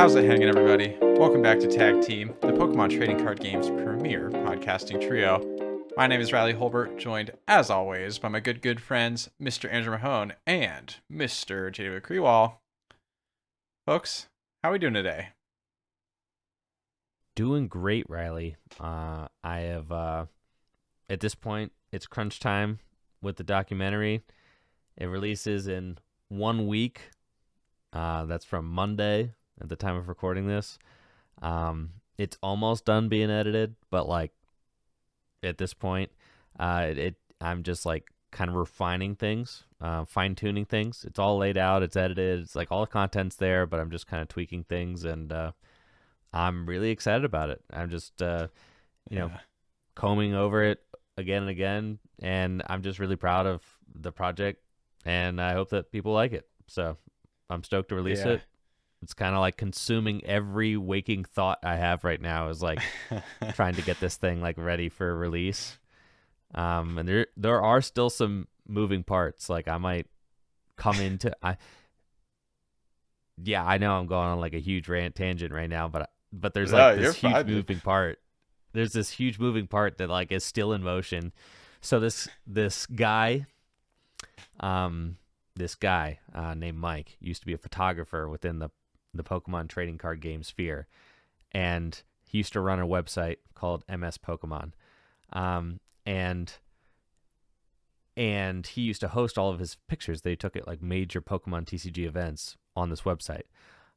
How's it hanging, everybody? Welcome back to Tag Team, the Pokemon trading card game's premier podcasting trio. My name is Riley Hulbert, joined, as always, by my good friends, Mr. Andrew Mahone and Mr. JW Kriewall. Folks, how are we doing today? Doing great, Riley. I have, at this point, it's crunch time with the documentary. It releases in 1 week. That's from Monday at the time of recording this. It's almost done being edited, but like at this point, I'm just like kind of refining things, fine-tuning things. It's all laid out, it's edited, it's like all the content's there, but I'm just kind of tweaking things, and I'm really excited about it. I'm just, combing over it again and again, and I'm just really proud of the project, and I hope that people like it. So I'm stoked to release it. It's kind of like consuming every waking thought I have right now is like trying to get this thing like ready for release. And there are still some moving parts. Like I might come into I know I'm going on like a huge rant tangent right now, but there's like this huge moving part. There's this huge moving part that like is still in motion. So this guy named Mike used to be a photographer within the Pokemon trading card game sphere, and he used to run a website called MS Pokemon, and he used to host all of his pictures they took at like major Pokemon TCG events on this website.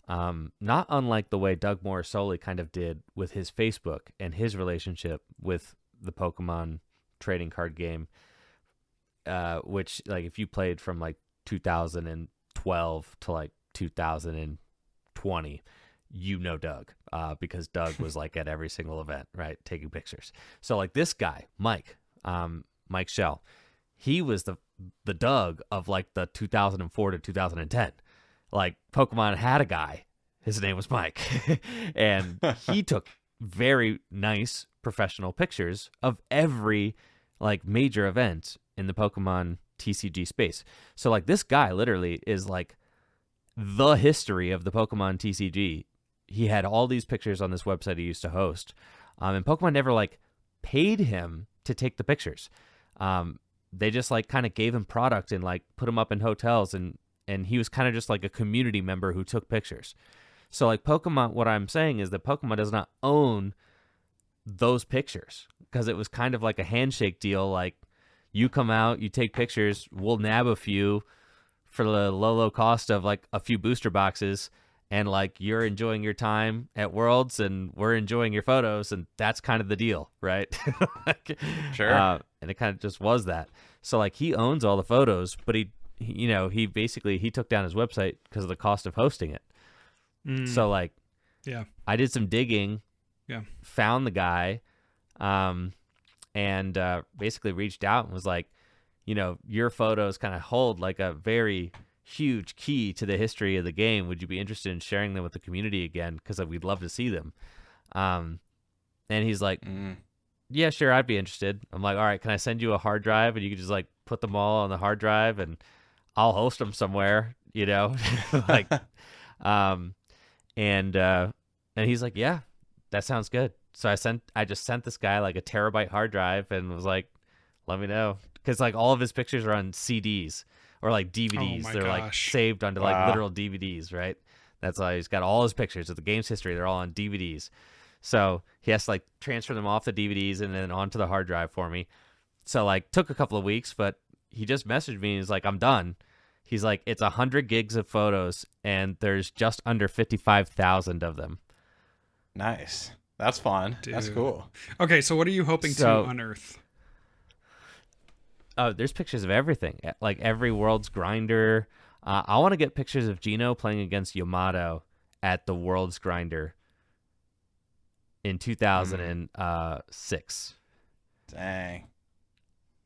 Not unlike the way Doug Morrisoli kind of did with his Facebook and his relationship with the Pokemon trading card game, which like if you played from like 2012 to like 2020, Doug, because Doug was like at every single event, right, taking pictures. So like this guy, Mike Shell, he was the Doug of like the 2004 to 2010. Like Pokemon had a guy, his name was Mike, and he took very nice professional pictures of every like major event in the Pokemon TCG space. So like this guy literally is like the history of the Pokemon TCG. He had all these pictures on this website he used to host, and Pokemon never like paid him to take the pictures. They just like kind of gave him product and like put him up in hotels, and he was kind of just like a community member who took pictures. So like Pokemon, what I'm saying is that Pokemon does not own those pictures, because it was kind of like a handshake deal. Like you come out, you take pictures, we'll nab a few for the low cost of like a few booster boxes, and like you're enjoying your time at Worlds and we're enjoying your photos, and that's kind of the deal, right? Sure. And it kind of just was that. So like he owns all the photos, but he basically took down his website because of the cost of hosting it. So like, I did some digging, found the guy, and basically reached out and was like, your photos kind of hold like a very huge key to the history of the game. Would you be interested in sharing them with the community again? Because we'd love to see them. And he's like, yeah, sure, I'd be interested. I'm like, all right, can I send you a hard drive and you can just like put them all on the hard drive and I'll host them somewhere, like, and he's like, yeah, that sounds good. So I just sent this guy like a terabyte hard drive and was like, let me know. Because like all of his pictures are on CDs or like DVDs. They're like saved onto like literal DVDs, right? That's why he's got all his pictures of the game's history. They're all on DVDs. So he has to like transfer them off the DVDs and then onto the hard drive for me. So like took a couple of weeks, but he just messaged me and he's like, I'm done. He's like, it's 100 gigs of photos and there's just under 55,000 of them. Nice. That's fun. Dude. That's cool. Okay, so what are you hoping to unearth? Oh, there's pictures of everything, like every World's Grinder. I want to get pictures of Gino playing against Yamato at the World's Grinder in 2006. Dang.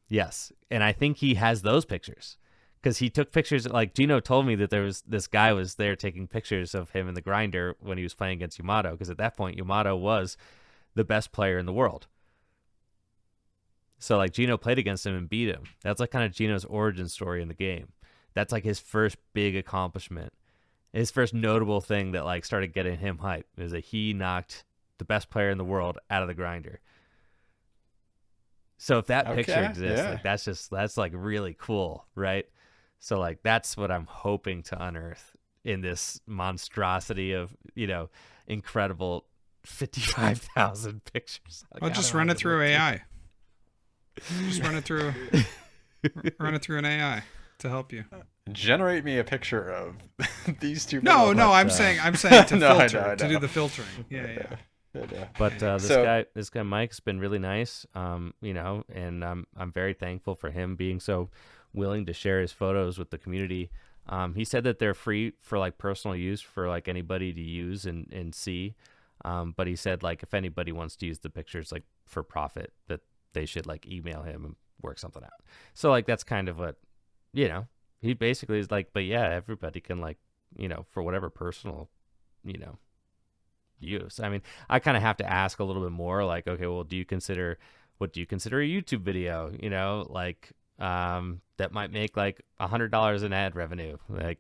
Yes, and I think he has those pictures because he took pictures. Like Gino told me that this guy was there taking pictures of him in the Grinder when he was playing against Yamato, because at that point Yamato was the best player in the world. So like Gino played against him and beat him. That's like kind of Gino's origin story in the game. That's like his first big accomplishment. His first notable thing that like started getting him hype is that he knocked the best player in the world out of the grinder. So if that picture exists, like that's like really cool, right? So like that's what I'm hoping to unearth in this monstrosity of, incredible 55,000 pictures. Like, I'll just run it through AI. Just run it through an AI to help you. Generate me a picture of these two. No, I'm saying to filter, to do the filtering. Yeah. But this guy Mike's been really nice, and I'm very thankful for him being so willing to share his photos with the community. He said that they're free for like personal use for like anybody to use and see. But he said like if anybody wants to use the pictures like for profit, that they should like email him and work something out. So like that's kind of what he basically is like. But yeah, everybody can like for whatever personal use. I mean, I kind of have to ask a little bit more like, okay, well, what do you consider a YouTube video, that might make like $100 in ad revenue? Like,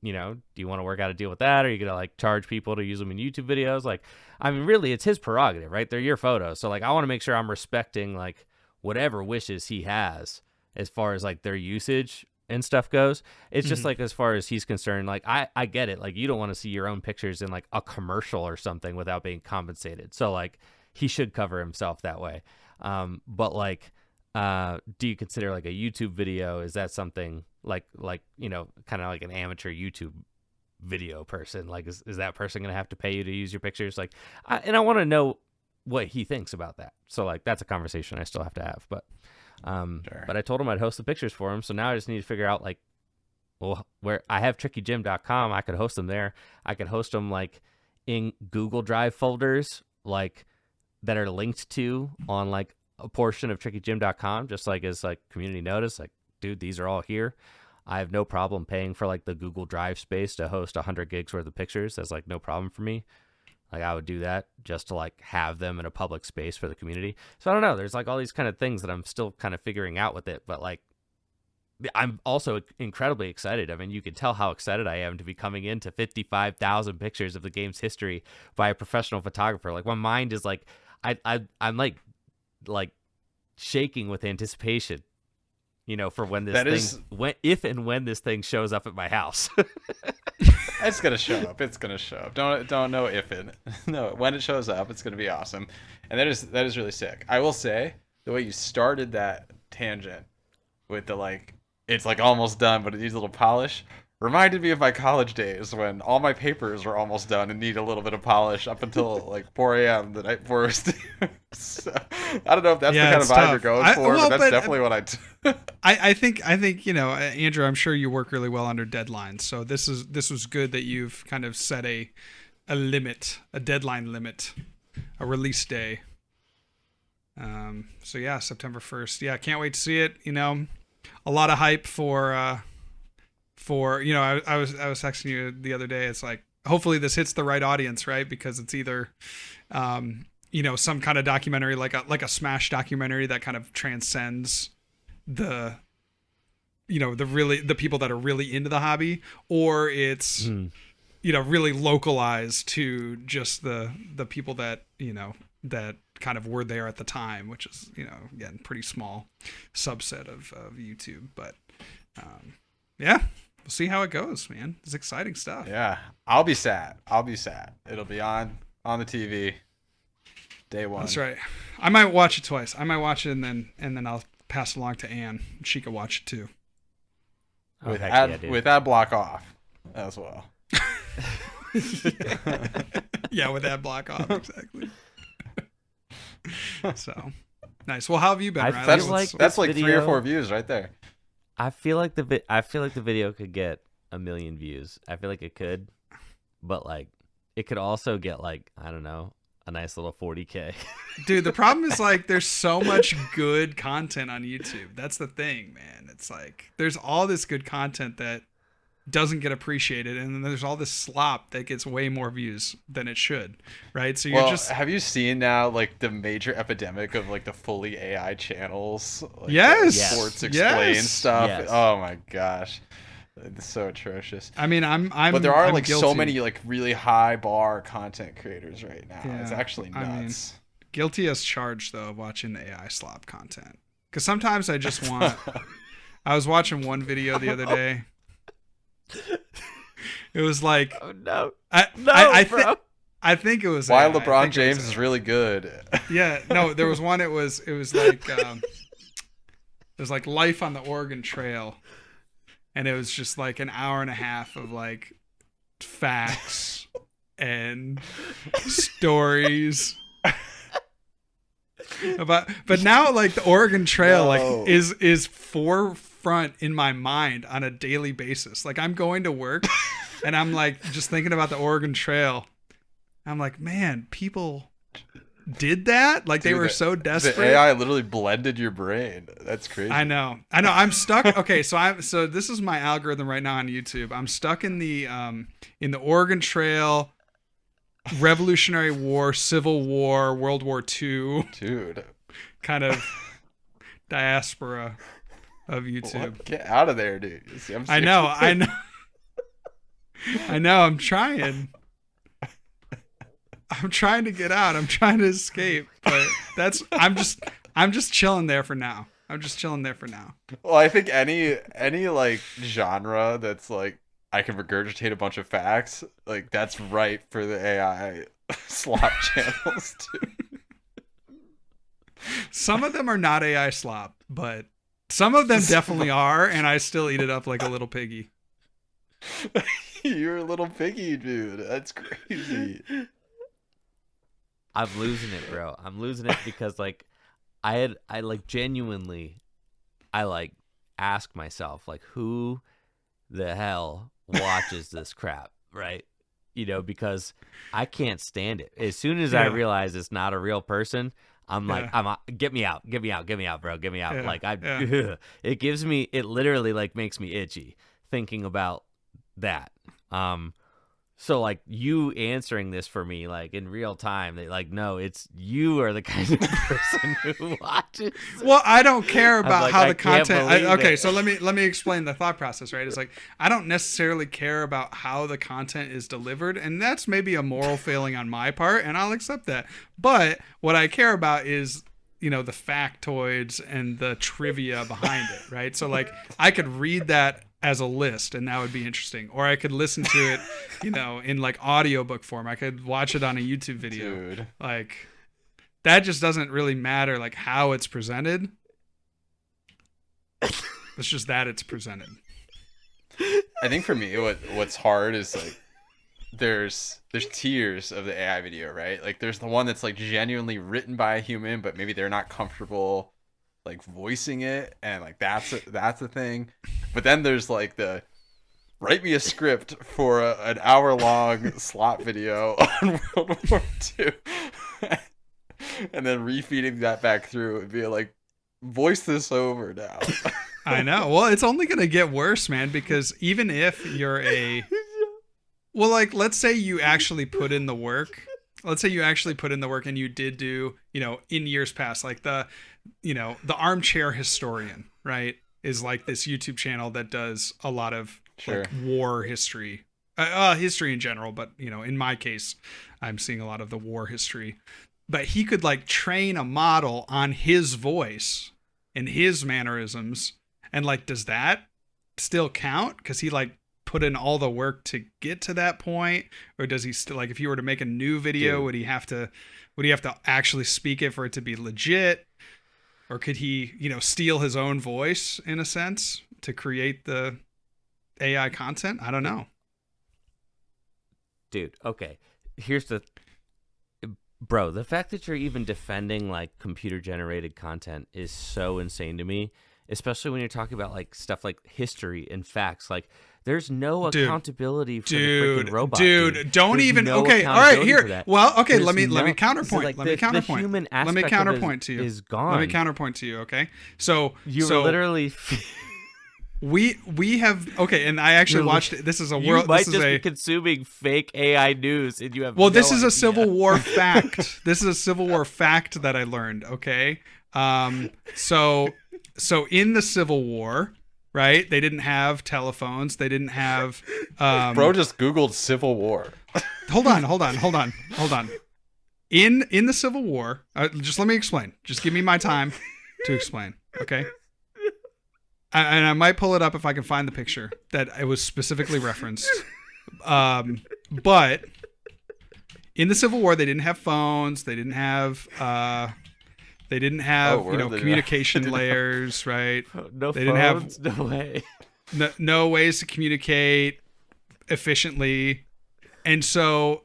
do you want to work out a deal with that? Or are you going to like charge people to use them in YouTube videos? Like, I mean, really it's his prerogative, right? They're your photos. So like, I want to make sure I'm respecting like whatever wishes he has as far as like their usage and stuff goes. It's just like, as far as he's concerned, like I get it. Like you don't want to see your own pictures in like a commercial or something without being compensated. So like he should cover himself that way. But like, do you consider like a YouTube video? Is that something like, kind of like an amateur YouTube video person? Like, is that person going to have to pay you to use your pictures? Like, I want to know what he thinks about that. So like, that's a conversation I still have to have, but I told him I'd host the pictures for him. So now I just need to figure out like, well, where I have trickygym.com, I could host them there. I could host them like in Google Drive folders, like that are linked to on like a portion of trickygym.com, just like as like community notice, like, dude, these are all here. I have no problem paying for like the Google Drive space to host 100 gigs worth of pictures. That's like no problem for me. Like I would do that just to like have them in a public space for the community. So I don't know. There's like all these kind of things that I'm still kind of figuring out with it, but like I'm also incredibly excited. I mean, you can tell how excited I am to be coming into 55,000 pictures of the game's history by a professional photographer. Like my mind is like, I'm like shaking with anticipation, for when this when this thing shows up at my house. It's gonna show up. Don't know if it. No, when it shows up, it's gonna be awesome, and that is really sick. I will say the way you started that tangent with the like, it's like almost done, but it needs a little polish. Reminded me of my college days when all my papers were almost done and need a little bit of polish up until like 4 a.m. the night before it was due. So, I don't know if that's the kind of vibe you're going for, but that's definitely what I do. I think Andrew, I'm sure you work really well under deadlines. So this was good that you've kind of set a limit, a deadline limit, a release day. So yeah, September 1st. Yeah, can't wait to see it. A lot of hype for I was texting you the other day. It's like, hopefully this hits the right audience, right? Because it's either some kind of documentary, like a Smash documentary that kind of transcends the people that are really into the hobby, or it's really localized to just the people that that kind of were there at the time, which is again pretty small subset of YouTube. But yeah, we'll see how it goes, man. It's exciting stuff. Yeah, I'll be sad. It'll be on the TV day one. That's right. I might watch it twice. I might watch it and then I'll pass it along to Anne. She can watch it too. With ad block off as well. Yeah, with ad block off, exactly. So nice. Well, how have you been, Riley? That's like 3 or 4 views right there. I feel like the video could get 1 million views. I feel like it could, but like it could also get like, I don't know, a nice little 40K. Dude, the problem is like there's so much good content on YouTube. That's the thing, man. It's like there's all this good content that doesn't get appreciated, and then there's all this slop that gets way more views than it should, right? So have you seen now like the major epidemic of like the fully AI channels? Like, yes. Sports Explain stuff. Yes. Oh my gosh. It's so atrocious. I mean, but there are I'm like guilty. so many like really high bar content creators right now. Yeah, it's actually nuts. I mean, guilty as charged though of watching the AI slop content. Because sometimes I just want. I was watching one video the other day. It was like, Oh no, I think it was why AI. LeBron James is really good. Yeah, no, there was one. It was like it was like Life on the Oregon Trail, and it was just like an hour and a half of like facts and stories about. But now like the Oregon Trail like is forefront in my mind on a daily basis. Like I'm going to work, and I'm like just thinking about the Oregon Trail. I'm like, man, people did that? Like, they were so desperate. The AI literally blended your brain. That's crazy. I know. I'm stuck. Okay, so this is my algorithm right now on YouTube. I'm stuck in the Oregon Trail, Revolutionary War, Civil War, World War II, dude, kind of diaspora of YouTube. What? Get out of there, dude. See, I know. I'm trying. I'm trying to get out. I'm trying to escape, but I'm just chilling there for now. Well, I think any like genre that's like I can regurgitate a bunch of facts, like that's right for the AI slop channels too. Some of them are not AI slop, but some of them definitely are, and I still eat it up like a little piggy. You're a little piggy, dude. That's crazy. I'm losing it, bro. I'm losing it because like I genuinely ask myself like who the hell watches this crap, right? You know, because I can't stand it. As soon as I realize it's not a real person, I'm like, get me out, bro, get me out. Yeah. Like it literally like makes me itchy thinking about that. So like you answering this for me like in real time, they like, no, it's you are the kind of person who watches. Well, I don't care about like, how I the can't content. Okay, it. so let me explain the thought process. Right, it's like I don't necessarily care about how the content is delivered, and that's maybe a moral failing on my part, and I'll accept that. But what I care about is, you know, the factoids and the trivia behind it. Right, so like I could read that as a list, and that would be interesting, or I could listen to it, you know, in like audiobook form. I could watch it on a YouTube video. Dude. Like that just doesn't really matter like how it's presented. It's just that it's presented. I think for me what's hard is like there's tiers of the AI video, right? Like there's the one that's like genuinely written by a human, but maybe they're not comfortable like voicing it, and like that's a thing. But then there's like the write me a script for an hour-long slot video on World War II, and then refeeding that back through and being like, voice this over now. I know. Well, it's only gonna get worse, man, because even if you're well, like let's say you actually put in the work. Let's say you actually put in the work and you did do, you know, in years past, like the Armchair Historian, right, is like this YouTube channel that does a lot of like war history, history in general. But, you know, in my case, I'm seeing a lot of the war history. But he could like train a model on his voice and his mannerisms. And like, does that still count? Because he like put in all the work to get to that point, or does he still like if you were to make a new video, would he have to actually speak it for it to be legit? Or could he, you know, steal his own voice in a sense to create the AI content? I don't know. Dude, okay. Here's the fact that you're even defending like computer generated content is so insane to me, especially when you're talking about like stuff like history and facts. Like there's no accountability for the freaking robot. Dude, don't There's even. no Okay, all right, here. that. Well, okay, There's let me counterpoint. Like, let me counterpoint. The human let me aspect counterpoint to you. Is gone. Let me counterpoint to you. Okay, so you so literally. we have okay, and I actually watched it. This is a world. You might this is just a be consuming fake AI news, and you have. Well, no this is idea. a Civil War fact. This is a Civil War fact that I learned. Okay, so in the Civil War, right? They didn't have telephones. They didn't have. Bro just Googled Civil War. Hold on. In the Civil War, just let me explain. Just give me my time to explain, okay? And I might pull it up if I can find the picture that it was specifically referenced. But in the Civil War, they didn't have phones. They didn't have communication layers, right? No they phones, didn't have no way. no ways to communicate efficiently. And so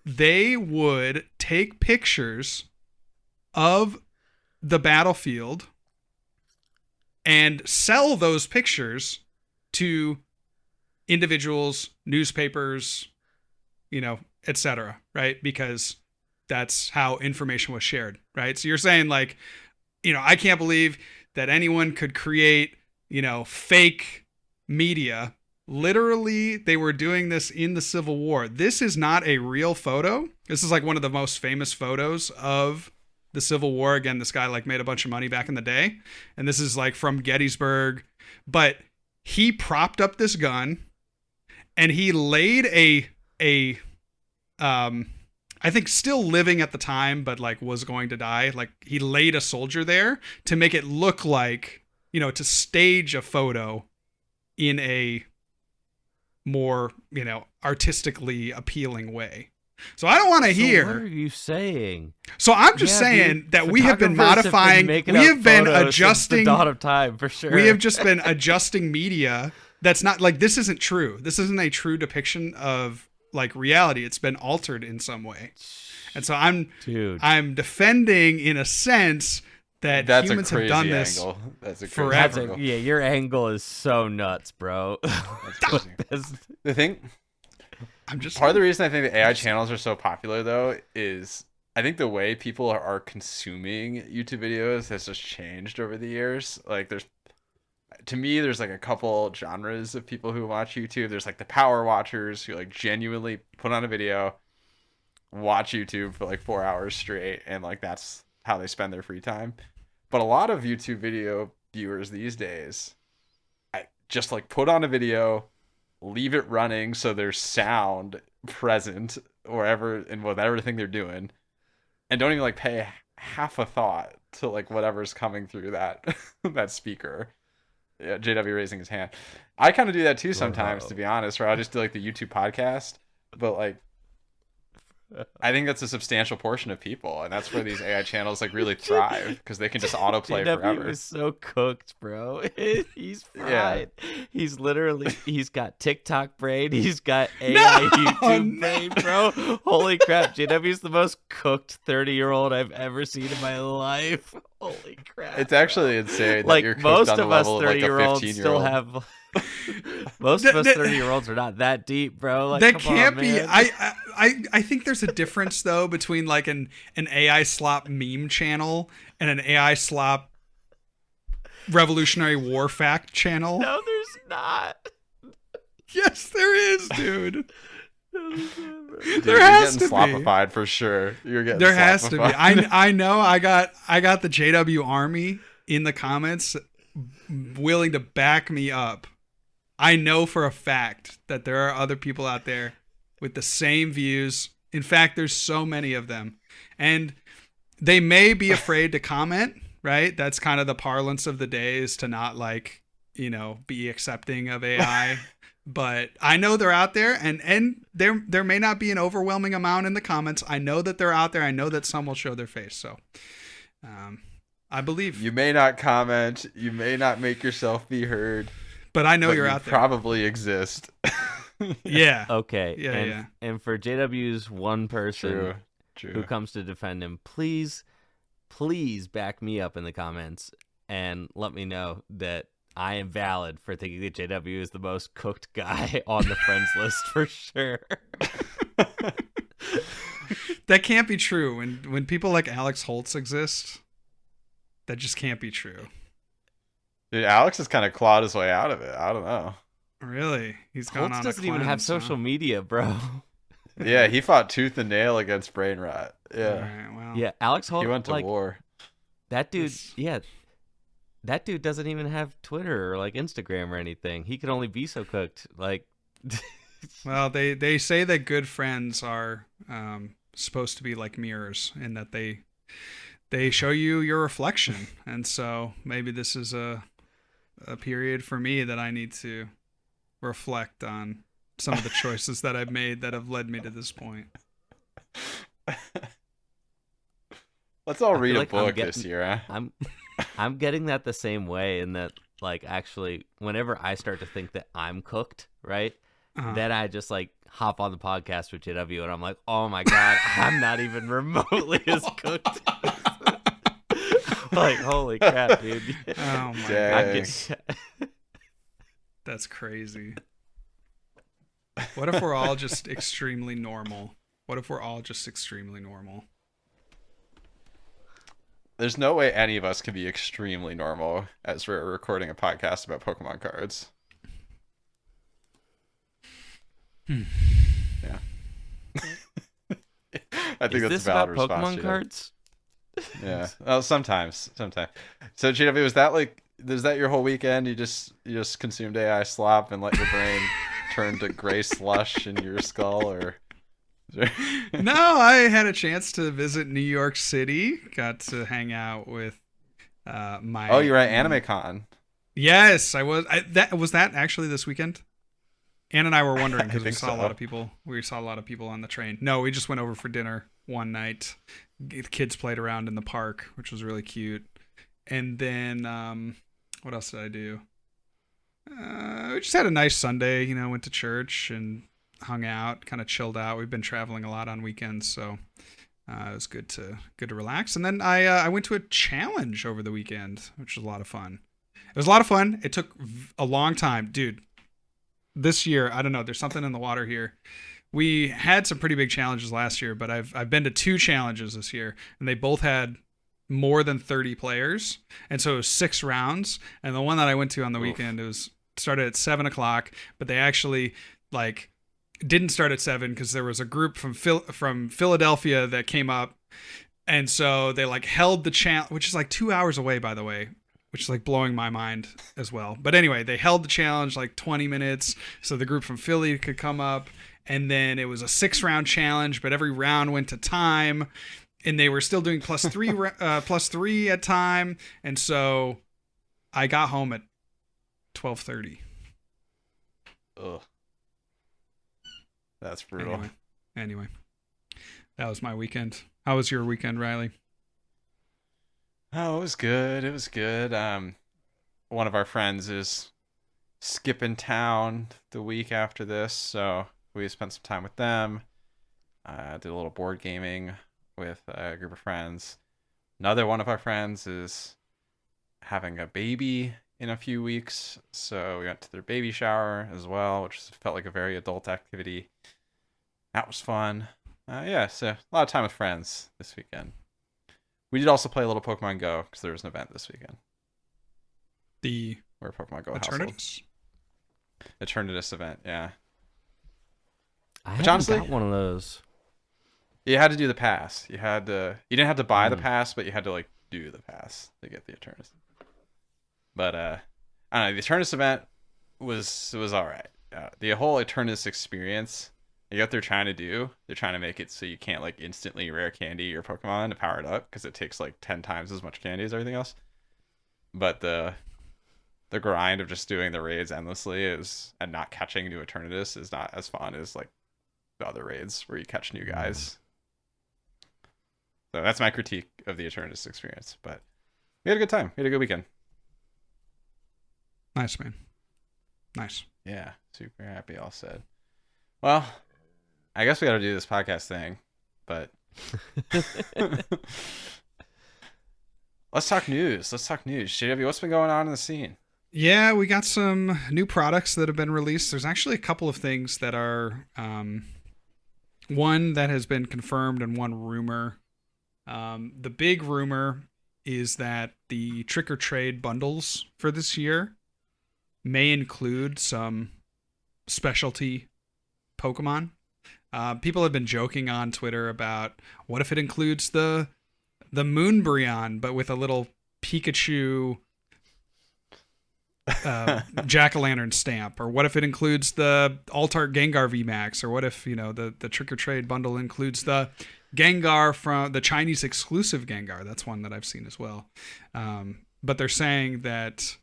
they would take pictures of the battlefield and sell those pictures to individuals, newspapers, etc., right? Because that's how information was shared, right? So you're saying like, I can't believe that anyone could create, fake media. Literally, they were doing this in the Civil War. This is not a real photo. This is like one of the most famous photos of the Civil War. Again, this guy like made a bunch of money back in the day. And this is like from Gettysburg. But he propped up this gun and he laid I think still living at the time, but like was going to die. Like he laid a soldier there to make it look like, to stage a photo in a more, artistically appealing way. So I don't want to hear. What are you saying? So I'm just saying that we have been modifying, we have been adjusting. The dawn of time, for sure. We have just been adjusting media. That's not like, this isn't true. This isn't a true depiction of like reality. It's been altered in some way. And so I'm defending in a sense that humans have done this angle. That's a forever. Your angle is so nuts, bro. The thing, part of the reason I think the AI channels are so popular though is I think the way people are consuming YouTube videos has just changed over the years. Like there's like a couple genres of people who watch YouTube. There's like the power watchers who like genuinely put on a video, watch YouTube for like 4 hours straight, and like that's how they spend their free time. But a lot of YouTube video viewers these days, I just like put on a video, leave it running so there's sound present wherever and with everything they're doing, and don't even like pay half a thought to like whatever's coming through that that speaker. Yeah, JW raising his hand. I kind of do that too sometimes, to be honest, where I'll just do like the YouTube podcast, but like I think that's a substantial portion of people, and that's where these AI channels like really thrive because they can just autoplay forever. Is so cooked, bro. He's fried. Yeah. He's got TikTok brain. He's got AI YouTube brain, bro. Holy crap. JW's the most cooked 30-year-old I've ever seen in my life. Holy crap. It's actually insane. Like that you're most of us like 30-year-olds still have. Most of us 30-year-olds are not that deep, bro. Like, that can't be. I think there's a difference though between like an AI slop meme channel and an AI slop Revolutionary War fact channel. No, there's not. Yes, there is, dude. Dude, there has to be. Slopified for sure. You're getting. There has to be. I know. I got the JW Army in the comments, willing to back me up. I know for a fact that there are other people out there with the same views. In fact, there's so many of them. And they may be afraid to comment, right? That's kind of the parlance of the day, is to not like, be accepting of AI. But I know they're out there, and there may not be an overwhelming amount in the comments. I know that they're out there. I know that some will show their face. So I believe. You may not comment. You may not make yourself be heard. But I know you're out there. Probably exist. Yeah. Okay. Yeah. And for JW's one person True. who comes to defend him, please back me up in the comments and let me know that I am valid for thinking that JW is the most cooked guy on the friends list for sure. That can't be true. When people like Alex Holtz exist, that just can't be true. Dude, Alex has kind of clawed his way out of it. I don't know. Really? He's gone Holtz on doesn't a even have cleanse, social media, bro. Yeah, he fought tooth and nail against brain rot. Yeah. All right, well. Yeah, Alex Holtz. He went to war. That dude, that dude doesn't even have Twitter or like Instagram or anything. He could only be so cooked. Like, Well, they say that good friends are supposed to be like mirrors, in that they show you your reflection, and so maybe this is a period for me that I need to reflect on some of the choices that I've made that have led me to this point. Let's all read a like book this year. Huh? I'm getting that the same way, in that like actually whenever I start to think that I'm cooked, right? Then I just like hop on the podcast with JW and I'm like, oh my God, I'm not even remotely as cooked. Like, holy crap, dude. Oh my Dang. God. That's crazy. What if we're all just extremely normal? There's no way any of us can be extremely normal as we're recording a podcast about Pokemon cards. Yeah. I think Is that's this a valid about response. Pokemon JW. cards? Yeah. Well, sometimes. So JW, was that your whole weekend? You just consumed AI slop and let your brain turn to gray slush in your skull, or? No, I had a chance to visit New York City. Got to hang out with my. Oh, you're at AnimeCon. Yes, I was. Was that actually this weekend? Ann and I were wondering because we think saw a so. lot of people. We saw a lot of people on the train. No, we just went over for dinner one night. The kids played around in the park, which was really cute. And then, what else did I do? We just had a nice Sunday. You know, went to church and hung out, kind of chilled out. We've been traveling a lot on weekends, so it was good to relax. And then I went to a challenge over the weekend, which was a lot of fun. It was a lot of fun. It took a long time, dude. This year, I don't know. There's something in the water here. We had some pretty big challenges last year, but I've been to 2 challenges this year, and they both had more than 30 players, and so it was 6 rounds. And the one that I went to on the weekend, it was started at 7:00, but they actually like didn't start at 7 because there was a group from Philadelphia that came up, and so they like held the challenge, which is like 2 hours away, by the way, which is like blowing my mind as well. But anyway, they held the challenge like 20 minutes so the group from Philly could come up, and then it was a 6-round challenge, but every round went to time, and they were still doing +3 at time, and so I got home at 12:30. Ugh. That's brutal. Anyway, that was my weekend. How was your weekend, Riley? Oh, it was good. It was good. One of our friends is skipping town the week after this, so we spent some time with them. Did a little board gaming with a group of friends. Another one of our friends is having a baby in a few weeks, so we went to their baby shower as well, which felt like a very adult activity. That was fun. Yeah, so a lot of time with friends this weekend. We did also play a little Pokemon Go because there was an event this weekend. Where Pokemon Go Eternatus? Eternatus event, yeah. I Which haven't honestly, got one of those. You had to do the pass. You didn't have to buy the pass, but you had to like do the pass to get the Eternatus. But I don't know, the Eternatus event was all right. The whole Eternatus experience, what they're trying to make it so you can't like instantly rare candy your Pokemon to power it up because it takes like 10 times as much candy as everything else. But the grind of just doing the raids endlessly and not catching new Eternatus is not as fun as like the other raids where you catch new guys. So that's my critique of the Eternatus experience. But we had a good time. We had a good weekend. Nice, man. Nice. Yeah, super happy, all said. Well, I guess we got to do this podcast thing, but let's talk news. JW, what's been going on in the scene? Yeah, we got some new products that have been released. There's actually a couple of things that are one that has been confirmed and one rumor. The big rumor is that the Trick or Trade bundles for this year may include some specialty Pokemon. People have been joking on Twitter about what if it includes the Moonbryon, but with a little Pikachu Jack-o'-lantern stamp, or what if it includes the Alt-Art Gengar VMAX, or what if, you know, the Trick or Trade bundle includes the Gengar from the Chinese exclusive Gengar. That's one that I've seen as well. But they're saying that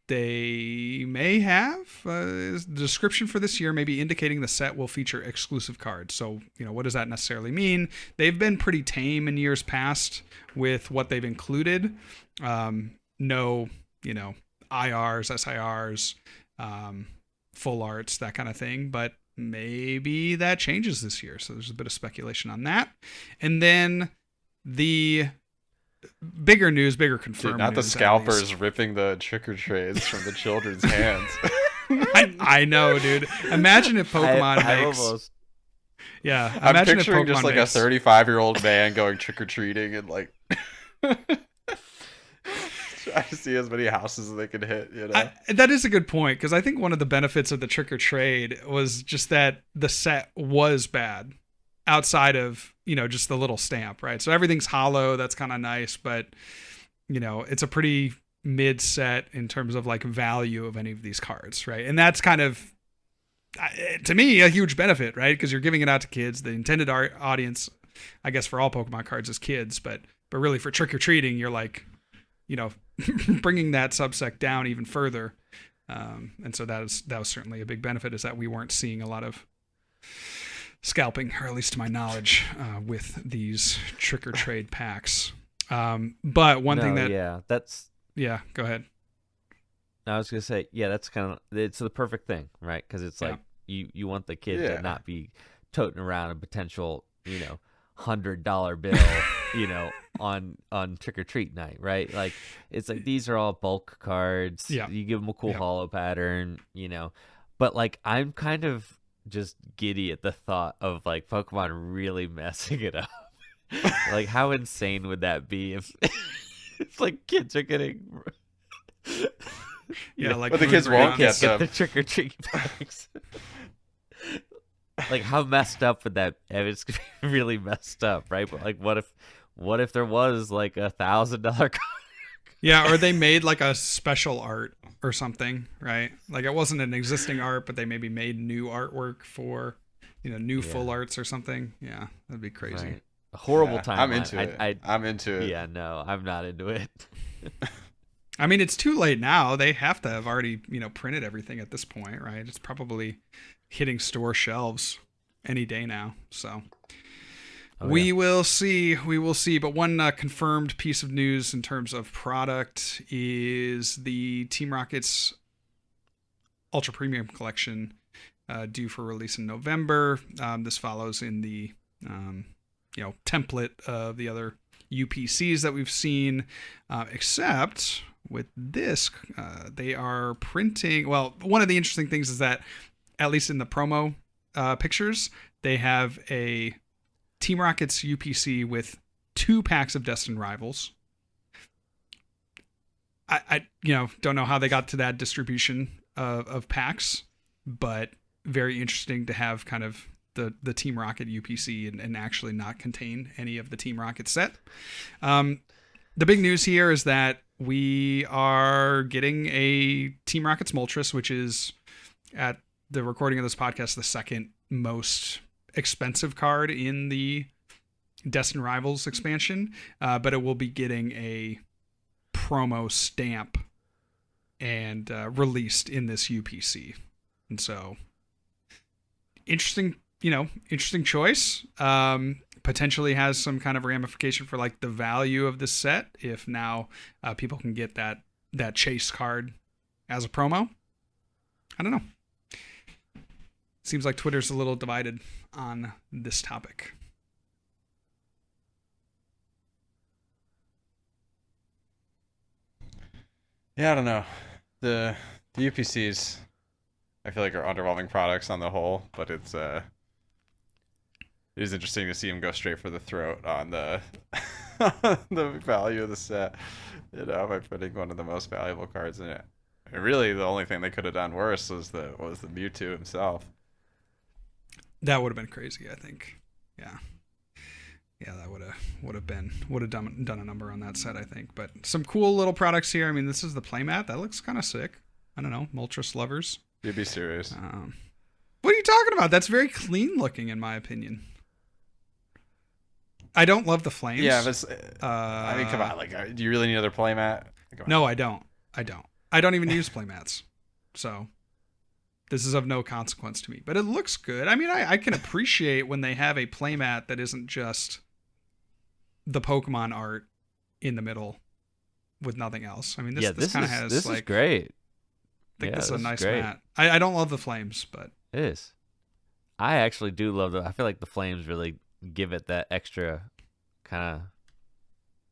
they may have the description for this year maybe indicating the set will feature exclusive cards. So, you know, what does that necessarily mean? They've been pretty tame in years past with what they've included. No, you know, IRs, SIRs, full arts, that kind of thing. But maybe that changes this year. So there's a bit of speculation on that. And then the bigger news, bigger confirmed. Dude, not news, the scalpers ripping the trick or trades from the children's hands. I know, dude. Imagine if Pokemon makes. Almost... Yeah, I'm imagine picturing if Pokemon just like makes... a 35-year-old man going trick or treating and like trying to see as many houses as they can hit. You know, that is a good point, because I think one of the benefits of the trick or trade was just that the set was bad. Outside of, you know, just the little stamp, right? So everything's hollow. That's kind of nice, but, you know, it's a pretty mid set in terms of like value of any of these cards, right? And that's kind of, to me, a huge benefit, right? Because you're giving it out to kids. The intended audience, I guess, for all Pokemon cards is kids, but really for trick or treating, you're like, you know, bringing that subsect down even further. And so that was certainly a big benefit, is that we weren't seeing a lot of scalping, or at least to my knowledge, with these trick or trade packs. But one thing that go ahead. I was gonna say, that's kind of, it's the perfect thing, right? Because it's like you want the kid to not be toting around a potential, you know, $100 bill, you know, on trick or treat night, right? Like, it's like these are all bulk cards. Yeah. You give them a cool hollow pattern, you know, but like I'm kind of just giddy at the thought of like Pokemon really messing it up. Like, how insane would that be if it's like kids are getting like, but the kids won't get them. The trick or treat packs. Like, how messed up would that? It's really messed up, right? But like, what if there was like $1,000 card? Yeah, or they made like a special art or something, right? Like, it wasn't an existing art, but they maybe made new artwork for, you know, new full arts or something. Yeah, that'd be crazy. Right. A horrible time. I'm into it. I'm into it. Yeah, no, I'm not into it. I mean, it's too late now. They have to have already, you know, printed everything at this point, right? It's probably hitting store shelves any day now. So we will see. We will see. But one confirmed piece of news in terms of product is the Team Rocket's Ultra Premium Collection, due for release in November. This follows in the template of the other UPCs that we've seen, except with this, they are printing. Well, one of the interesting things is that, at least in the promo pictures, they have a Team Rocket's UPC with 2 packs of Destined Rivals. I don't know how they got to that distribution of packs, but very interesting to have kind of the Team Rocket UPC and actually not contain any of the Team Rocket set. The big news here is that we are getting a Team Rocket's Moltres, which is, at the recording of this podcast, the second most expensive card in the Destined Rivals expansion, but it will be getting a promo stamp and released in this UPC. And so, interesting choice. Potentially has some kind of ramification for like the value of this set, if now people can get that chase card as a promo. I don't know. Seems like Twitter's a little divided on this topic. Yeah, I don't know. The UPCs, I feel like, are underwhelming products on the whole, but it is interesting to see him go straight for the throat on the the value of the set, you know, by putting one of the most valuable cards in it. And really, the only thing they could have done worse was the Mewtwo himself. That would have been crazy, I think. Yeah, that would have done a number on that set, I think. But some cool little products here. I mean, this is the Playmat. That looks kind of sick. I don't know, Moltres lovers. You'd be serious. What are you talking about? That's very clean looking, in my opinion. I don't love the flames. Yeah, but I mean, come on. Like, do you really need another playmat? No, I don't. I don't even use playmats. So this is of no consequence to me. But it looks good. I mean, I can appreciate when they have a playmat that isn't just the Pokemon art in the middle with nothing else. I mean, this kind of has this like, is great. I think this is a nice mat. I don't love the flames, but it is. I actually do love I feel like the flames really give it that extra kind of.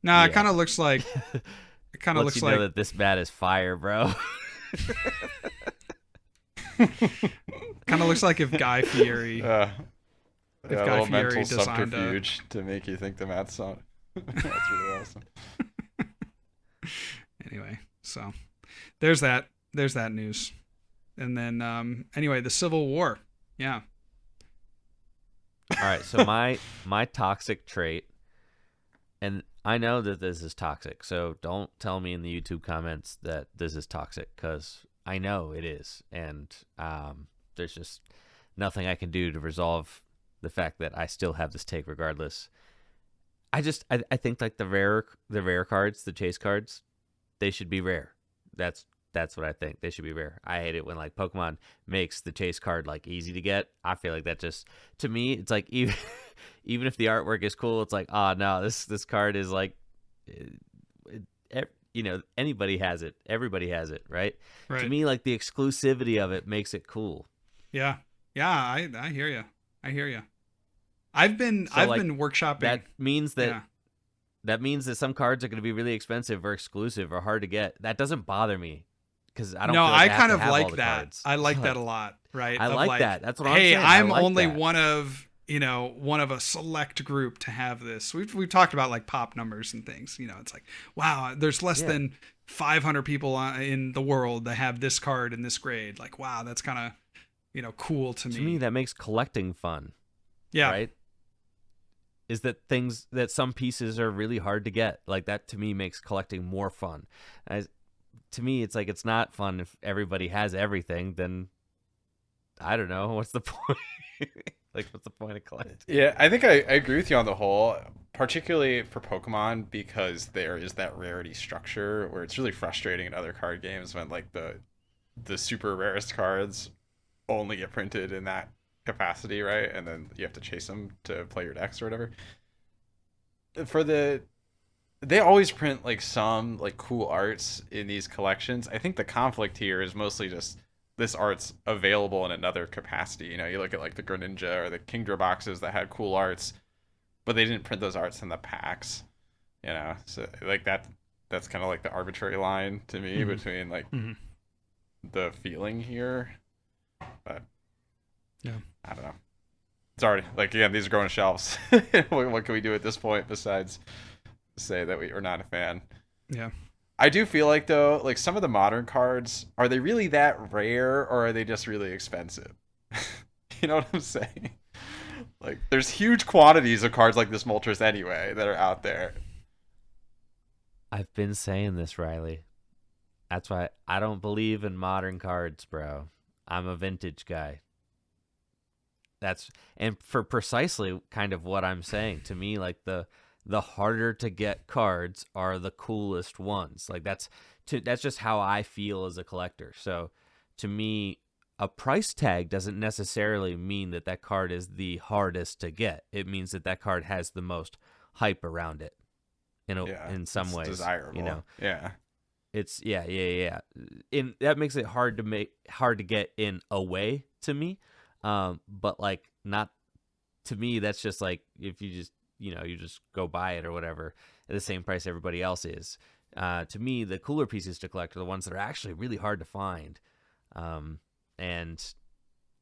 Nah, it kind of looks like. It kind of looks like that this mat is fire, bro. Kind of looks like if Guy Fieri. If Guy Fieri mental designed subterfuge to make you think the mat's on. That's really awesome. Anyway, so there's that news, and then anyway, the Civil War. Yeah. All right, so my toxic trait, and I know that this is toxic, so don't tell me in the YouTube comments that this is toxic, because I know it is, and there's just nothing I can do to resolve the fact that I still have this take regardless. I think like the rare cards, the chase cards, they should be rare. That's what I think. They should be rare. I hate it when like Pokemon makes the chase card like easy to get. I feel like that just, to me, it's like even if the artwork is cool, it's like, oh no, this card is like, anybody has it, everybody has it, right? To me, like the exclusivity of it makes it cool. Yeah, I hear you. I've been workshopping. That means that some cards are going to be really expensive or exclusive or hard to get. That doesn't bother me. Because I don't. No, I kind of like that. Cards. I like that a lot, right? I like that. That's what I'm saying. Hey, I'm only one of a select group to have this. We've talked about like pop numbers and things. It's like, wow, there's less than 500 people in the world that have this card in this grade. Like, wow, that's kind of cool to me. To me, that makes collecting fun. Yeah. Right. Is that some pieces are really hard to get. Like that to me makes collecting more fun. To me, it's like it's not fun if everybody has everything. Then I don't know what's the point. Like, what's the point of collecting? Yeah, I think I agree with you on the whole, particularly for Pokemon, because there is that rarity structure where it's really frustrating in other card games when like the super rarest cards only get printed in that capacity, right? And then you have to chase them to play your decks or whatever. They always print like some like cool arts in these collections. I think the conflict here is mostly just this art's available in another capacity. You look at like the Greninja or the Kingdra boxes that had cool arts, but they didn't print those arts in the packs. So like that's kind of like the arbitrary line to me between like the feeling here. But yeah, I don't know. It's already like, again, these are going to shelves. What can we do at this point besides say that we're not a fan? Yeah. I do feel like, though, like some of the modern cards, are they really that rare or are they just really expensive? You know what I'm saying? Like, there's huge quantities of cards like this Moltres anyway that are out there. I've been saying this, Riley. That's why I don't believe in modern cards, bro. I'm a vintage guy. And for precisely kind of what I'm saying, to me, like the harder to get cards are the coolest ones. Like that's just how I feel as a collector. So to me, a price tag doesn't necessarily mean that card is the hardest to get. It means that card has the most hype around it in some ways. Desirable. Yeah. It's yeah. That makes it hard to get in a way to me. But like not to me, that's just like if you just you just go buy it or whatever at the same price everybody else is. To me, the cooler pieces to collect are the ones that are actually really hard to find, and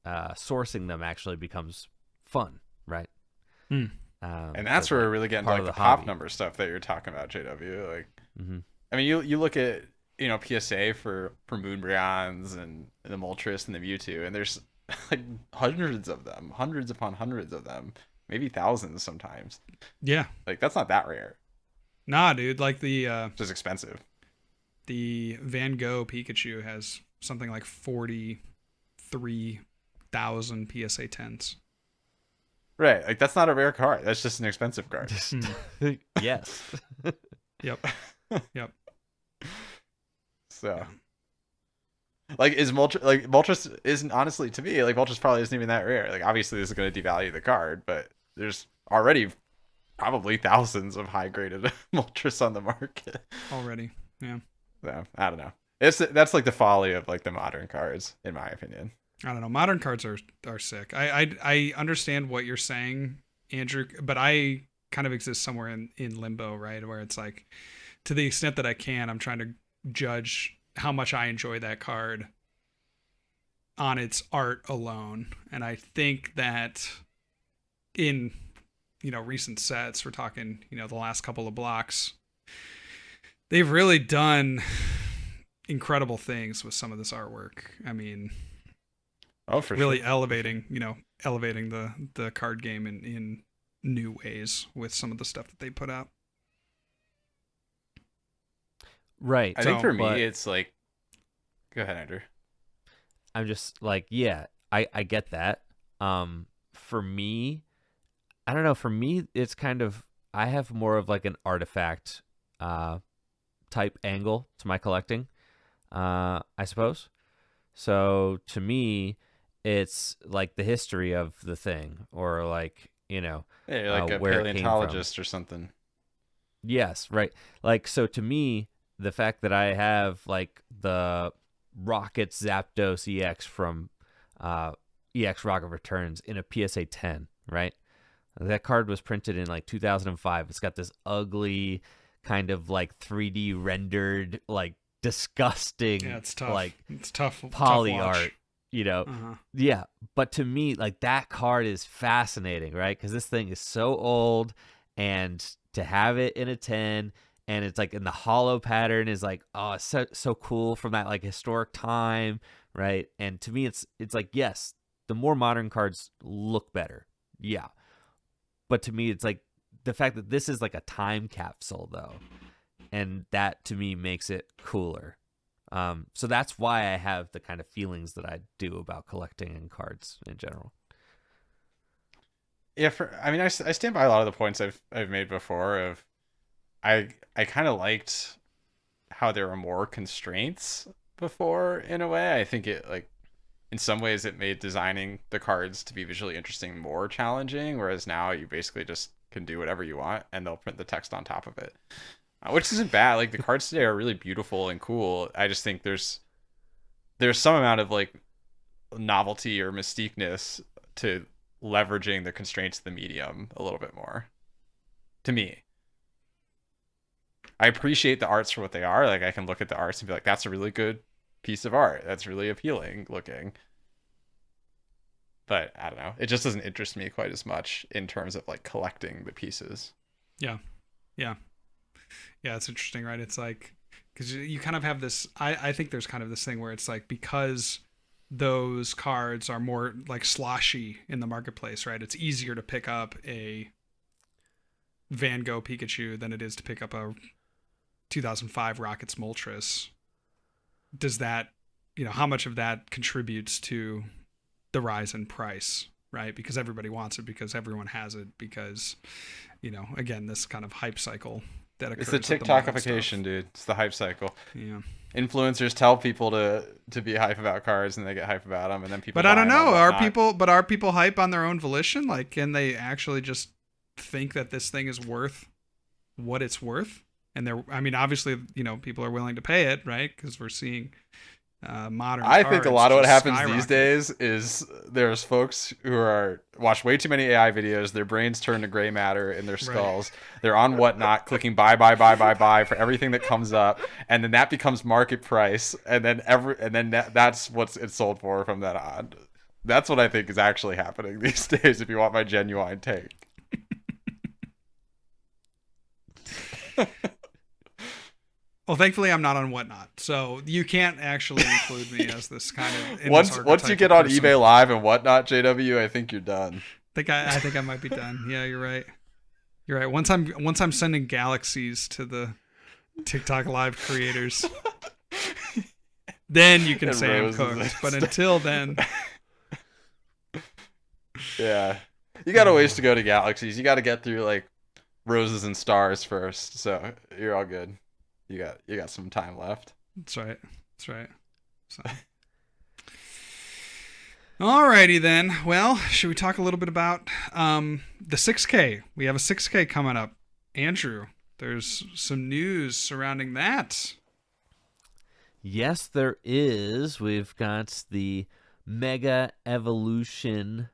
sourcing them actually becomes fun, right? And that's where we're really getting like the pop number stuff that you're talking about, JW. Like, I mean, you look at PSA for Moonbryons and the Moltres and the Mewtwo, and there's like hundreds upon hundreds of them, maybe thousands sometimes. Yeah, like that's not that rare. Nah, dude. Like the just expensive. The Van Gogh Pikachu has something like 43,000 PSA 10s. Right. Like, that's not a rare card. That's just an expensive card. Yes. Yep. Yep. So, like, Moltres isn't, honestly, to me, like, Moltres probably isn't even that rare. Like, obviously, this is going to devalue the card, but there's already probably thousands of high-graded Moltres on the market. Already. Yeah. So, I don't know. That's like the folly of, like, the modern cards, in my opinion. I don't know. Modern cards are sick. I understand what you're saying, Andrew, but I kind of exist somewhere in limbo, right? Where it's like, to the extent that I can, I'm trying to judge how much I enjoy that card on its art alone. And I think that in, recent sets, we're talking, the last couple of blocks, they've really done incredible things with some of this artwork. I mean, for really sure. elevating the card game in new ways with some of the stuff that they put out. Right. I think for me, it's like, go ahead, Andrew. I'm just like, yeah, I get that. For me, I don't know. For me, it's kind of, I have more of like an artifact type angle to my collecting, I suppose. So to me, it's like the history of the thing, or like, Yeah, you're like a where it came paleontologist from. or something. Yes, right. Like, so to me, the fact that I have like the Rocket Zapdos EX from EX Rocket Returns in a PSA 10, right? That card was printed in like 2005. It's got this ugly kind of like 3D rendered, like disgusting, It's tough. like It's tough. poly tough watch. art, Uh-huh. Yeah, but to me, like, that card is fascinating, right? Because this thing is so old, and to have it in a 10, and it's like in the hollow pattern is like, oh, it's so cool from that like historic time, right? And to me, it's like, yes, the more modern cards look better, yeah, but to me, it's like the fact that this is like a time capsule, though, and that to me makes it cooler. So that's why I have the kind of feelings that I do about collecting and cards in general. Yeah, I stand by a lot of the points I've made before. Of I kind of liked how there were more constraints before, in a way. I think it, like, in some ways it made designing the cards to be visually interesting more challenging, whereas now you basically just can do whatever you want and they'll print the text on top of it. Which isn't bad. Like, the cards today are really beautiful and cool. I just think there's some amount of like novelty or mystiqueness to leveraging the constraints of the medium a little bit more. To me, I appreciate the arts for what they are. Like, I can look at the arts and be like, that's a really good piece of art. That's really appealing looking. But I don't know. It just doesn't interest me quite as much in terms of like collecting the pieces. Yeah. It's interesting, right? It's like, because you kind of have this, I think there's kind of this thing where it's like, because those cards are more like sloshy in the marketplace, right? It's easier to pick up a Van Gogh Pikachu than it is to pick up a 2005 Rockets Moltres. Does that, how much of that contributes to the rise in price, right? Because everybody wants it, because everyone has it, because, again, this kind of hype cycle that occurs. It's the TikTokification, dude. It's the hype cycle. Yeah. Influencers tell people to be hype about cards, and they get hype about them, and then people. But I don't know. Are people hype on their own volition? Like, can they actually just think that this thing is worth what it's worth? And obviously, people are willing to pay it, right? Because we're seeing modern. I think a lot of what happens these skyrocket. days is there's folks who watch way too many AI videos. Their brains turn to gray matter in their skulls. Right. They're on Whatnot clicking buy for everything that comes up, and then that becomes market price, and then that's what it's sold for from then on. That's what I think is actually happening these days. If you want my genuine take. Well, thankfully, I'm not on Whatnot, so you can't actually include me as this kind of. Once you get on eBay Live and Whatnot, JW, I think you're done. I think I might be done. Yeah, you're right. You're right. Once I'm sending galaxies to the TikTok Live creators, Then you can And say I'm roses cooked. and But stuff. until then, Yeah. You got a ways to go to galaxies. You got to get through like roses and stars first. So you're all good. You got some time left. that's right. That's right. So. Alrighty then. Well, should we talk a little bit about the 6K? We have a 6K coming up. Andrew, there's some news surrounding that. Yes, there is. We've got the Mega Evolution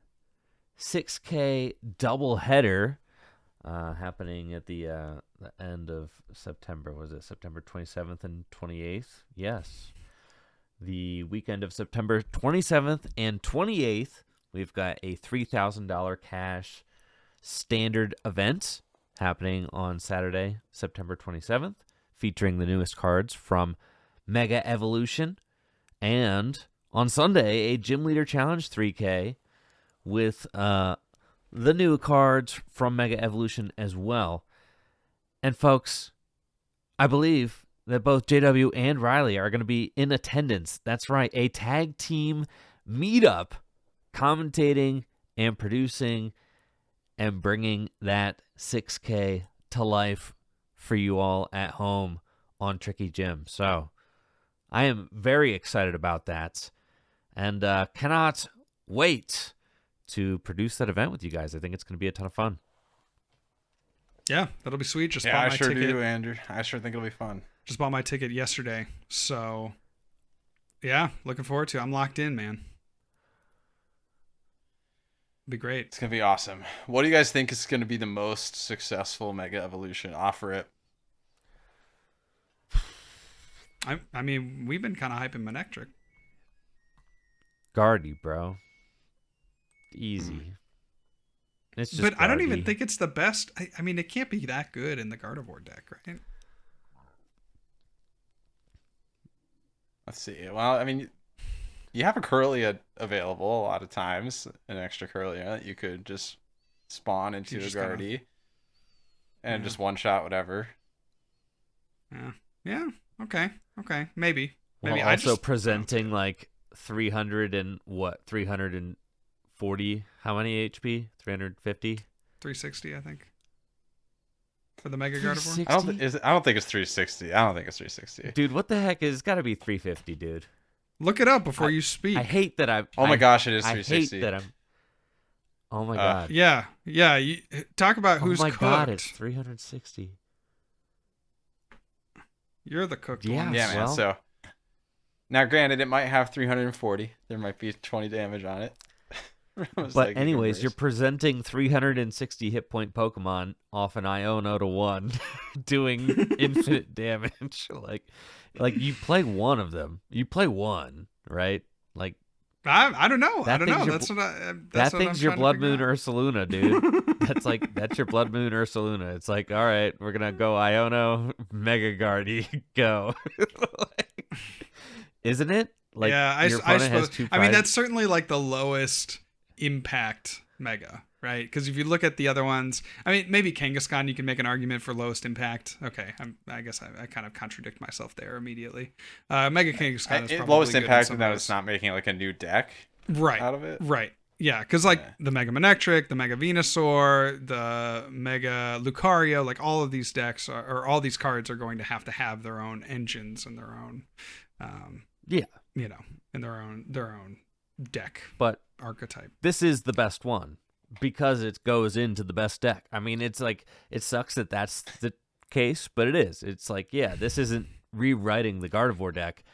6K doubleheader happening at the end of September. Was it September 27th and 28th? Yes. The weekend of September 27th and 28th, we've got a $3,000 cash standard event happening on Saturday, September 27th, featuring the newest cards from Mega Evolution. And on Sunday, a Gym Leader Challenge 3K with the new cards from Mega Evolution as well. And folks, I believe that both JW and Riley are going to be in attendance. That's right, a tag team meetup, commentating and producing and bringing that 6K to life for you all at home on Tricky Gym. So I am very excited about that and cannot wait to produce that event with you guys. I think it's going to be a ton of fun. Yeah, that'll be sweet. Just Yeah, bought I my sure ticket. do, Andrew. I sure think it'll be fun. Just bought my ticket yesterday. So, yeah, looking forward to it. I'm locked in, man. Be great. It's going to be awesome. What do you guys think is going to be the most successful Mega Evolution? Offer it. I mean, we've been kind of hyping Manectric. Guardy, bro. Easy. It's just But I don't even Guardy. think it's the best. I mean, it can't be that good in the Gardevoir deck, right? Let's see. Well, I mean, you have a Curlia available a lot of times, an extra Curlia that you could just spawn into You a just gotta- Guardy and Yeah. just one shot whatever. Yeah. Yeah. Okay. Okay. Maybe. While Maybe. also presenting like 300 and what? 340? How many HP? 350? 360, I think. For the Mega Gardevoir. 360? I don't think it's 360. I don't think it's 360. Dude, what the heck is? It's got to be 350, dude. Look it up before you speak. I hate that I'm. Oh my gosh, it is I 360. hate that I'm. Oh my god. Yeah. Yeah. You, talk about who's oh my cooked. god, it's 360. You're the cooked Yeah. one. Yeah, man. Well- So now, granted, it might have 340. There might be 20 damage on it. It's But like anyways, a you're presenting 360 hit point Pokemon off an Iono to 1, doing infinite damage. Like you play one of them. You play one, right? Like I don't know. I That don't know. thing's your That's what I. that That's what thing's I'm your trying to Blood figure Moon out. Ursaluna, dude. That's your Blood Moon Ursaluna. It's like, all right, we're gonna go Iono, Mega Guardy, go. Isn't it? Like yeah, your I opponent has suppose. two I mean, prize- that's certainly like the lowest impact Mega, right? Because if you look at the other ones, I mean, maybe Kangaskhan, you can make an argument for lowest impact. Okay, I guess I kind of contradict myself there immediately. Mega Kangaskhan is probably lowest good in impact some in that ways. it's not making like a new deck right out of it. Right. Yeah, because like Yeah. the Mega Manectric, the Mega Venusaur, the Mega Lucario, like all of these decks or all these cards are going to have their own engines and their own, Yeah. you know, and their own deck But archetype. this is the best one because it goes into the best deck. I mean, it's like it sucks that that's the case, but it is. It's like, yeah, this isn't rewriting the Gardevoir deck,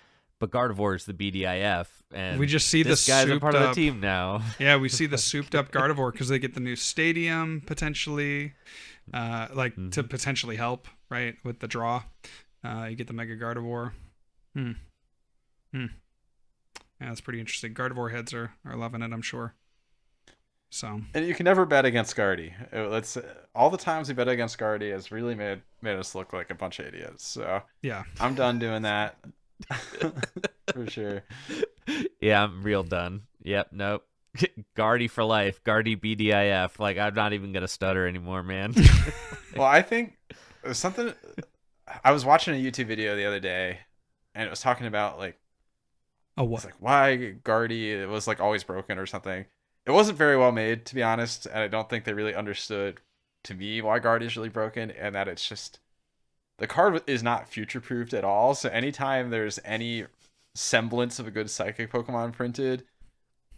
but Gardevoir is the BDIF, and We just see this the guy's a part of the souped-up- team now. Yeah, we see the souped up Gardevoir because they get the new stadium potentially, to potentially help right with the draw. You get the Mega Gardevoir. Yeah, that's pretty interesting. Gardevoir heads are loving it, I'm sure. So And you can never bet against Guardy. Let's all the times we bet against Guardy has really made us look like a bunch of idiots. So yeah, I'm done doing that. For sure. Yeah, I'm real done. Yep, nope. Guardy for life. Guardy BDIF. Like, I'm not even gonna stutter anymore, man. Well, I think it was something. I was watching a YouTube video the other day, and it was talking about like what? It's like, why Guardy? It was like always broken or something. It wasn't very well made, to be honest, and I don't think they really understood, to me, why Guardy is really broken, and that it's just the card is not future proofed at all. So anytime there's any semblance of a good psychic Pokemon printed,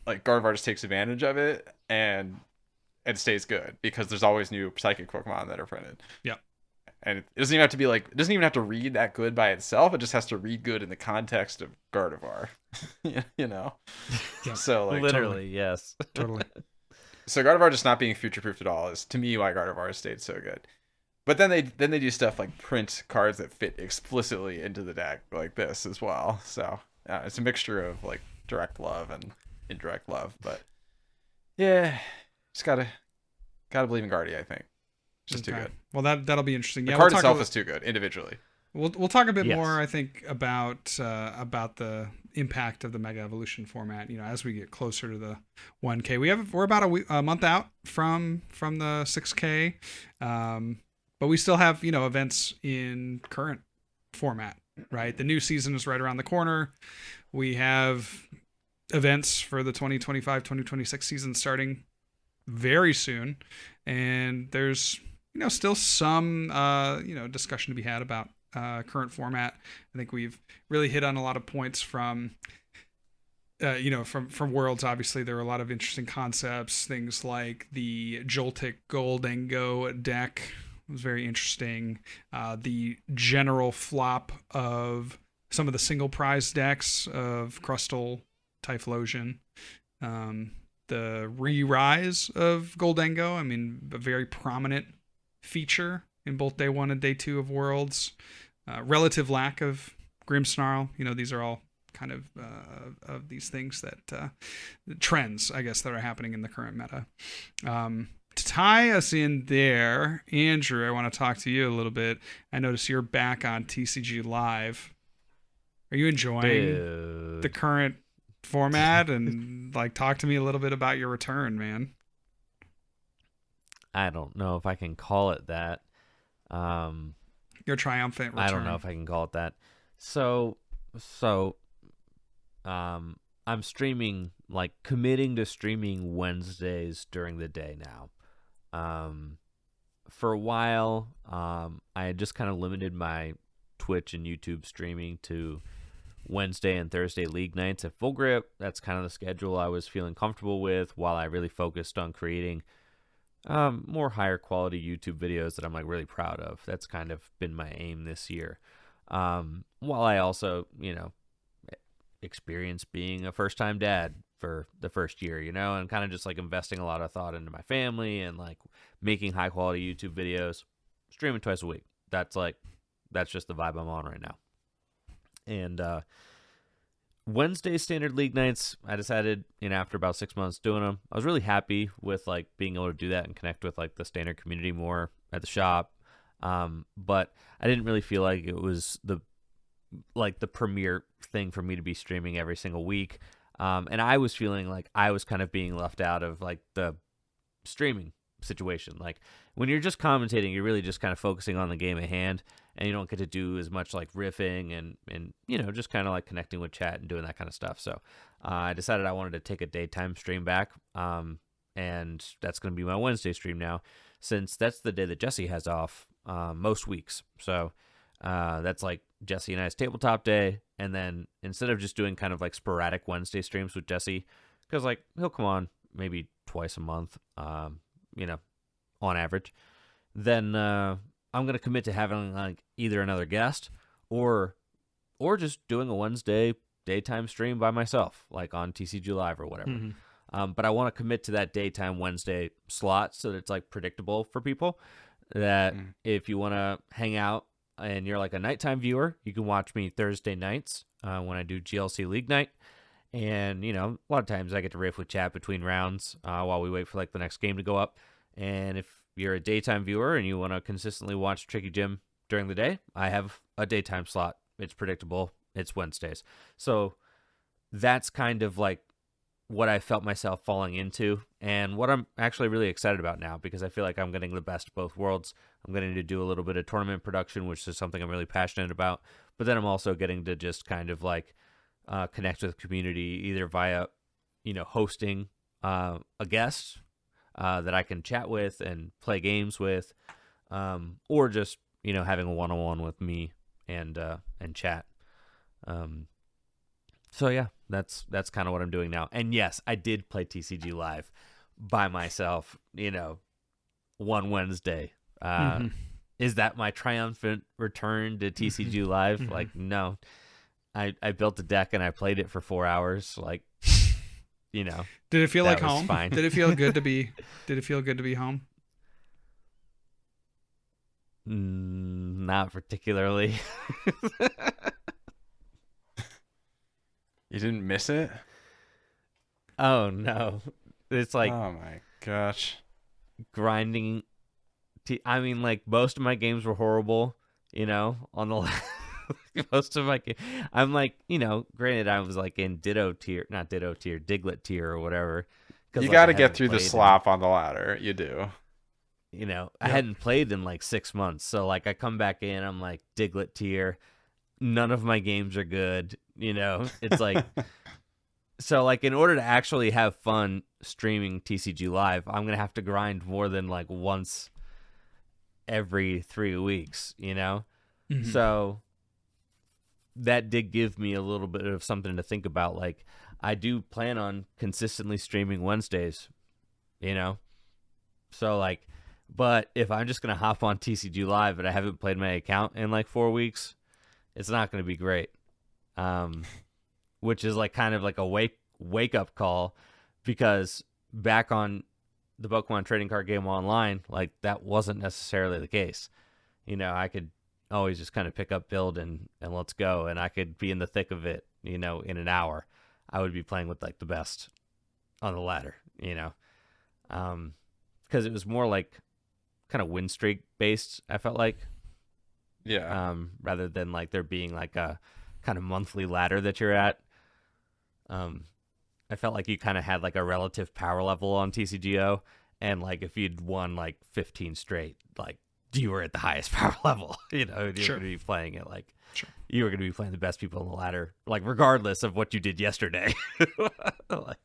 like Gardevoir just takes advantage of it and it stays good because there's always new psychic Pokemon that are printed. Yeah. And it doesn't even have to be like, it doesn't even have to read that good by itself. It just has to read good in the context of Gardevoir, you know? Yeah. So like Literally, yes. Totally. So Gardevoir just not being future proofed at all is, to me, why Gardevoir has stayed so good. But then they do stuff like print cards that fit explicitly into the deck like this as well. So it's a mixture of like direct love and indirect love. But yeah, just gotta believe in Guardy, I think. Just too good. Well, that'll be interesting. The Yeah, card itself is too good individually. We'll talk a bit Yes. more, I think, about the impact of the Mega Evolution format. You know, as we get closer to the 1K, we're about a month out from the 6K, but we still have events in current format. Right, the new season is right around the corner. We have events for the 2025-2026 season starting very soon, and there's still some discussion to be had about current format. I think we've really hit on a lot of points from Worlds. Obviously, there were a lot of interesting concepts, things like the Joltik Gholdengo deck was very interesting. The general flop of some of the single prize decks of Crustle, Typhlosion, the re-rise of Gholdengo. I mean, a very prominent feature in both day 1 and day 2 of Worlds. Relative lack of Grimmsnarl. These are all kind of these things that trends, I guess, that are happening in the current meta. To tie us in there, Andrew, I want to talk to you a little bit. I notice you're back on TCG Live. Are you enjoying the current format? And talk to me a little bit about your return, man. I don't know if I can call it that. Your triumphant return. I don't know if I can call it that. So I'm streaming, committing to streaming Wednesdays during the day now. For a while, I had just kind of limited my Twitch and YouTube streaming to Wednesday and Thursday league nights at Full Grip. That's kind of the schedule I was feeling comfortable with, while I really focused on creating more higher quality YouTube videos that I'm really proud of. That's kind of been my aim this year. While I also, experience being a first time dad for the first year, and kind of just investing a lot of thought into my family and making high quality YouTube videos, streaming twice a week. That's just the vibe I'm on right now. And Wednesday standard league nights, I decided, after about 6 months doing them, I was really happy with being able to do that and connect with the standard community more at the shop. But I didn't really feel like it was the premier thing for me to be streaming every single week. And I was feeling like I was kind of being left out of the streaming situation. When you're just commentating, you're really just kind of focusing on the game at hand, and you don't get to do as much riffing and just kind of connecting with chat and doing that kind of stuff. So I decided I wanted to take a daytime stream back, and that's going to be my Wednesday stream now, since that's the day that Jesse has off most weeks. So that's Jesse and I's tabletop day, and then instead of just doing kind of sporadic Wednesday streams with Jesse, because he'll come on maybe twice a month, on average, then I'm gonna commit to having either another guest or just doing a Wednesday daytime stream by myself, on TCG Live or whatever. Mm-hmm. But I want to commit to that daytime Wednesday slot so that it's predictable for people. That if you want to hang out and you're a nighttime viewer, you can watch me Thursday nights when I do GLC League Night. And, a lot of times I get to riff with chat between rounds while we wait for the next game to go up. And if you're a daytime viewer and you want to consistently watch Tricky Jim during the day, I have a daytime slot. It's predictable. It's Wednesdays. So that's kind of what I felt myself falling into, and what I'm actually really excited about now, because I feel like I'm getting the best of both worlds. I'm getting to do a little bit of tournament production, which is something I'm really passionate about, but then I'm also getting to just kind of connect with the community either via, hosting a guest that I can chat with and play games with, or just, having a one-on-one with me and chat. So yeah, that's kind of what I'm doing now. And yes, I did play TCG Live by myself, one Wednesday. Is that my triumphant return to TCG Live? Like, no. I built a deck and I played it for 4 hours. Like, Did it feel like home? Fine. Did it feel good to be? Did it feel good to be home? Not particularly. You didn't miss it? Oh no, it's like, oh my gosh, grinding. I mean, like, most of my games were horrible. On the most of my I'm like, granted, I was like in Diglett tier or whatever. You got to get through the slop on the ladder. You do. I hadn't played in like 6 months, so like I come back in, I'm like Diglett tier. None of my games are good. It's like, so like in order to actually have fun streaming TCG Live, I'm gonna have to grind more than like once every 3 weeks. So that did give me a little bit of something to think about. Like, I do plan on consistently streaming Wednesdays, so like, but if I'm just going to hop on TCG Live and I haven't played my account in like 4 weeks, it's not going to be great. Which is like kind of like a wake up call, because back on the Pokemon trading card game online, like, that wasn't necessarily the case. I could always just kind of pick up, build, and let's go. And I could be in the thick of it, in an hour. I would be playing with like the best on the ladder, because it was more like kind of win streak based, I felt like. Yeah. Rather than like there being like a kind of monthly ladder that you're at. I felt like you kind of had like a relative power level on TCGO, and like if you'd won like 15 straight, like, you were at the highest power level. You were going to be playing it like, you were going to be playing the best people on the ladder, like, regardless of what you did yesterday. Like,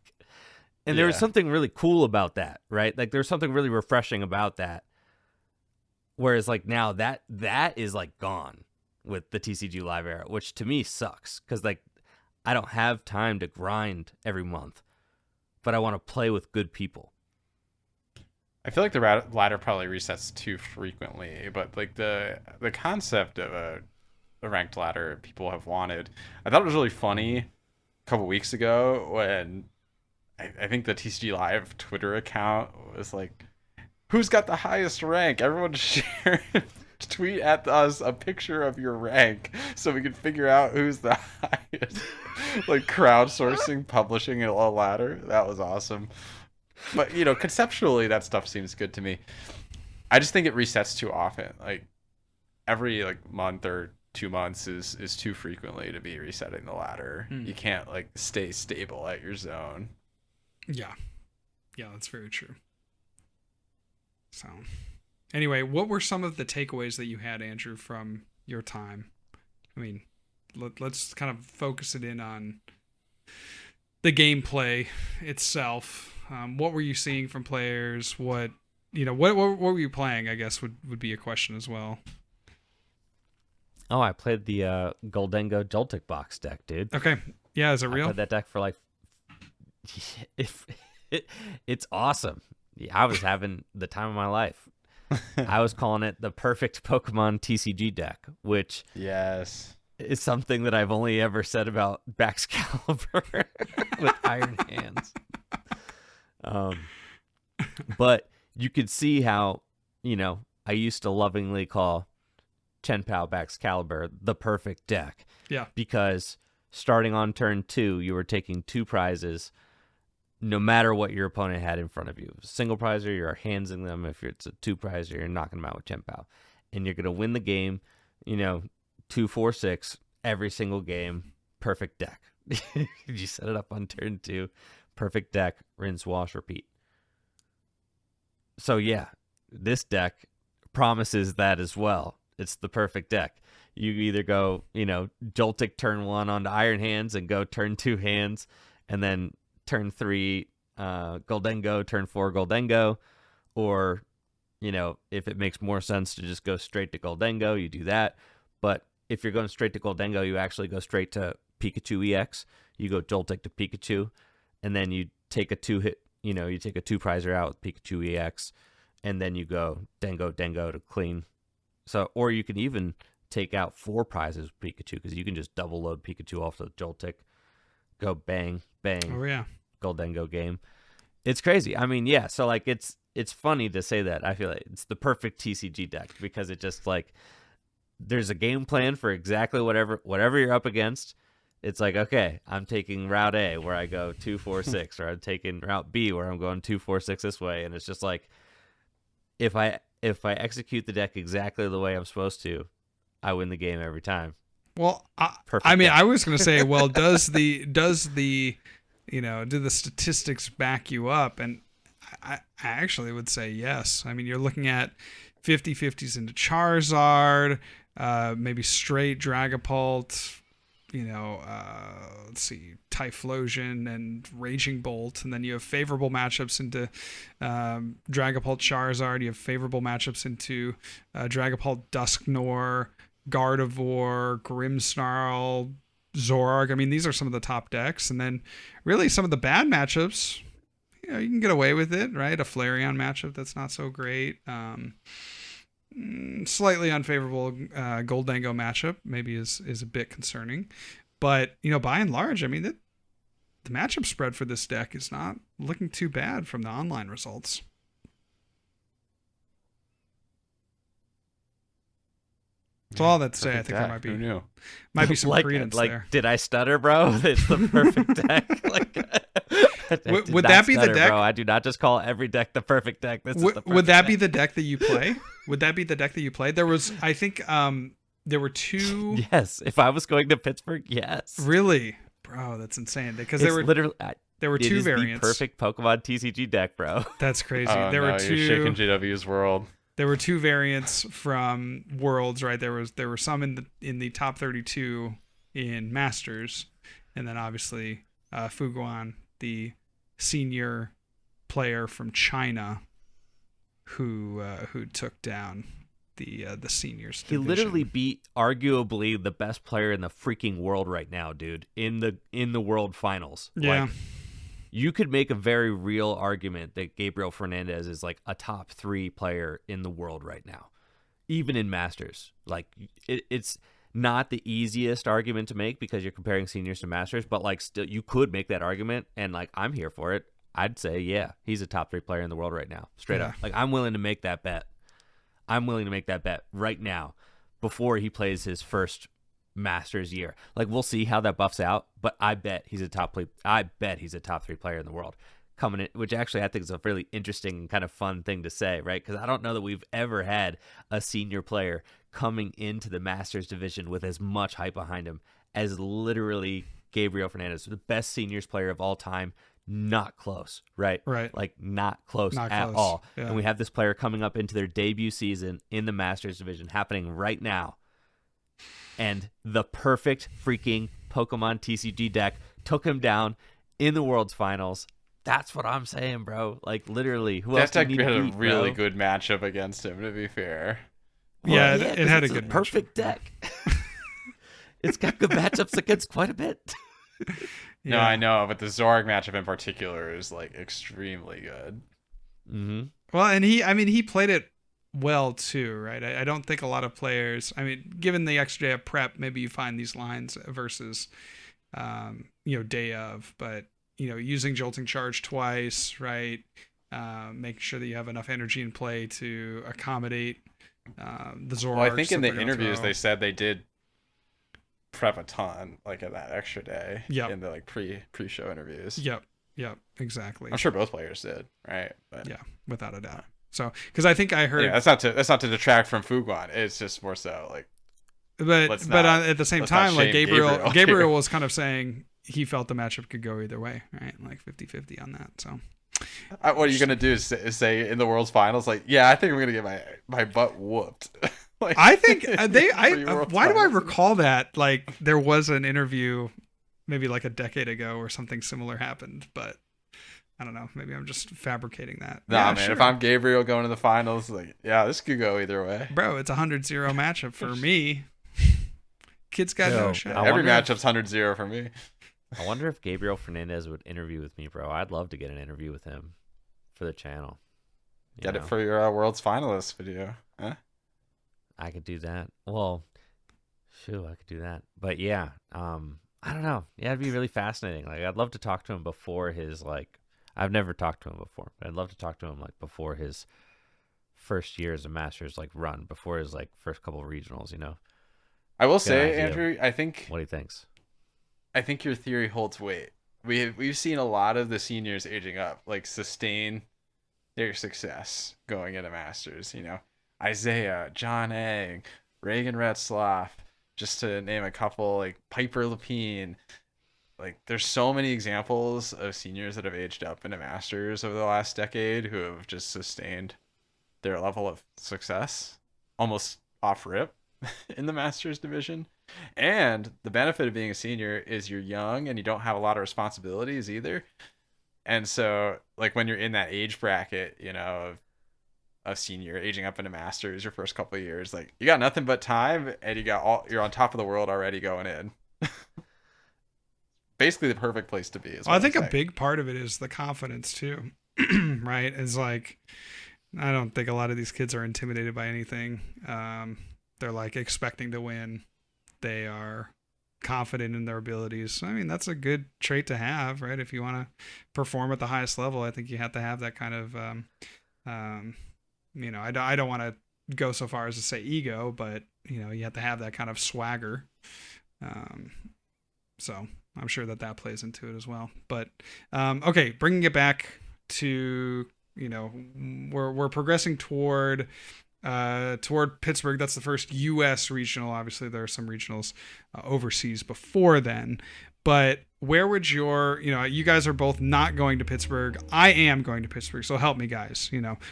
and there was something really cool about that, right? Like, there's something really refreshing about that. Whereas like now that is like gone with the TCG Live era, which to me sucks, because like I don't have time to grind every month, but I want to play with good people. I feel like the ladder probably resets too frequently, but like the concept of a ranked ladder people have wanted. I thought it was really funny a couple weeks ago when I think the TCG Live Twitter account was like, who's got the highest rank? Everyone share, tweet at us a picture of your rank so we can figure out who's the highest. Like, crowdsourcing, publishing a ladder. That was awesome. But, conceptually, that stuff seems good to me. I just think it resets too often. Like, every like month or 2 months is too frequently to be resetting the ladder. You can't like stay stable at your zone. Yeah, that's very true. So, anyway, what were some of the takeaways that you had, Andrew, from your time? I mean, let's kind of focus it in on the gameplay itself. What were you seeing from players? What were you playing, I guess, would be a question as well. Oh, I played the Gholdengo Joltik box deck, dude. Okay. Yeah, is it real? I played that deck for like... It's awesome. Yeah, I was having the time of my life. I was calling it the perfect Pokemon TCG deck, which yes is something that I've only ever said about Excalibur with Iron Hands. But you could see how, I used to lovingly call Chenpao Excalibur the perfect deck. Yeah. Because starting on turn 2, you were taking 2 prizes no matter what your opponent had in front of you. Single prizer, you're handsing them. If it's a 2 prizer, you're knocking them out with Chenpao. And you're going to win the game, 2-4-6 every single game. Perfect deck. You set it up on turn 2. Perfect deck. Rinse, wash, repeat. So yeah, this deck promises that as well. It's the perfect deck. You either go, Joltik turn 1 onto Iron Hands and go turn 2 hands, and then turn 3 Gholdengo, turn 4 Gholdengo, or, if it makes more sense to just go straight to Gholdengo, you do that. But if you're going straight to Gholdengo, you actually go straight to Pikachu EX. You go Joltik to Pikachu, and then you take a 2-hit, you take a 2-prizer out with Pikachu EX, and then you go Dengo to clean. So, or you can even take out 4 prizes with Pikachu, because you can just double load Pikachu off the Joltik, go bang, bang. Oh yeah. Gholdengo game. It's crazy. I mean, yeah, so like it's funny to say that. I feel like it's the perfect TCG deck, because it just like there's a game plan for exactly whatever you're up against. It's like, okay, I'm taking route A where I go 2-4-6, or I'm taking route B where I'm going 2-4-6 this way, and it's just like if I execute the deck exactly the way I'm supposed to, I win the game every time. Well, Perfect I mean, deck. I was going to say, well, do the statistics back you up? And I actually would say yes. I mean, you're looking at 50/50s into Charizard, maybe straight Dragapult, let's see, Typhlosion and Raging Bolt, and then you have favorable matchups into Dragapult Charizard. You have favorable matchups into Dragapult Dusknoir, Gardevoir, Grimmsnarl, Zorark. I mean, these are some of the top decks, and then really some of the bad matchups, you can get away with it, right? A Flareon matchup that's not so great. Slightly unfavorable Gholdengo matchup maybe is a bit concerning, but by and large, I mean, the matchup spread for this deck is not looking too bad from the online results. That's all that to say. I think there Who knew? might be some like, credence like, there. did I stutter, bro? It's the perfect deck. Would that be the deck? Bro. I do not just call every deck the perfect deck. This is the perfect would that deck. be the deck that you play? Would that be the deck that you played? There was, I think, there were 2. Yes, if I was going to Pittsburgh, yes. Really, bro, that's insane. Because It's literally there were it 2 is variants. the perfect Pokemon TCG deck, bro. That's crazy. Oh, There no, were 2. you're shaking JW's world. There were 2 variants from Worlds, right? There were some in the top 32 in Masters, and then obviously Fuguan, the senior player from China, who took down the seniors He division. literally beat arguably the best player in the freaking world right now, dude, in the world finals. Yeah. Like, you could make a very real argument that Gabriel Fernandez is like a top 3 player in the world right now, even in Masters. Like, it's not the easiest argument to make because you're comparing seniors to Masters, but like still you could make that argument, and like I'm here for it. I'd say, yeah, he's a top 3 player in the world right now, straight up. Like, I'm willing to make that bet. I'm willing to make that bet right now before he plays his first Masters year. Like, we'll see how that buffs out, but I bet he's a top 3 player in the world coming in, which actually I think is a really interesting and kind of fun thing to say, right? Because I don't know that we've ever had a senior player coming into the Masters division with as much hype behind him as literally Gabriel Fernandez, the best seniors player of all time. Not close, right? Right. Like, not close Not at close. all. Yeah. And we have this player coming up into their debut season in the Masters division happening right now. And the perfect freaking Pokemon TCG deck took him down in the World's Finals. That's what I'm saying, bro. Like, literally, who else That do you deck need had to a beat, really bro? good matchup against him, to be fair. Yeah, Well, it had a 'cause good it's perfect deck. It's got good matchups against quite a bit. No, Yeah. I know, but the Zorg matchup in particular is like extremely good. Mm-hmm. Well, and he played it well too, right? I don't think a lot of players, I mean, given the extra day of prep, maybe you find these lines versus, day of, but, using Jolting Charge twice, right? Making sure that you have enough energy in play to accommodate the Zorarks. Well, I think in that the they're gonna interviews throw. they said they did prep a ton, like in that extra day. Yep. In the like pre-show interviews. Yep, exactly. I'm sure both players did, right? But Yeah, without a doubt. So, because I think I heard, yeah, that's not to detract from Fuguan. It's just more so like, but let's but not- at the same let's not time, like shame Gabriel Gabriel was kind of saying he felt the matchup could go either way, right? Like 50-50 on that. So, what are you gonna do? Say in the World's Finals, like, yeah, I think I'm gonna get my butt whooped. Like, I think pre-World why do I Finals. recall that? Like there was an interview maybe like a decade ago where something similar happened, but I don't know. Maybe I'm just fabricating that. Nah, Yeah, man. sure. If I'm Gabriel going to the finals, like, yeah, this could go either way. Bro, it's 100-0 matchup for me. Kids got no Yo, shot. I Every wonder if- matchup's 100-0 for me. I wonder if Gabriel Fernandez would interview with me, bro. I'd love to get an interview with him for the channel. You Get know, it for your World's Finalist video. Huh? I could do that. Well, shoot, I could do that. But yeah, I don't know. Yeah, it'd be really fascinating. Like, I'd love to talk to him before his I've never talked to him before, but I'd love to talk to him like before his first year as a Masters run, before his first couple of regionals. I will Get an say, idea Andrew, I think what he thinks. your theory holds weight. We've seen a lot of the seniors aging up, like sustain their success going into Masters. Isaiah, John Egg, Reagan Retzloff, just to name a couple, like Piper Lapine. Like, there's so many examples of seniors that have aged up into Masters over the last decade who have just sustained their level of success almost off rip in the Masters division. And the benefit of being a senior is you're young and you don't have a lot of responsibilities either. And so, like, when you're in that age bracket, of a senior aging up into Masters your first couple of years, like, you got nothing but time and you're on top of the world already going in. Basically the perfect place to be. Well, I think a big part of it is the confidence too, right? It's like, I don't think a lot of these kids are intimidated by anything. They're like expecting to win. They are confident in their abilities. I mean, that's a good trait to have, right? If you want to perform at the highest level, I think you have to have that kind of, I don't want to go so far as to say ego, but you have to have that kind of swagger. So I'm sure that plays into it as well. But okay, bringing it back to we're progressing toward Pittsburgh. That's the first U.S. regional. Obviously, there are some regionals overseas before then. But where would you guys are both not going to Pittsburgh. I am going to Pittsburgh, so help me, guys.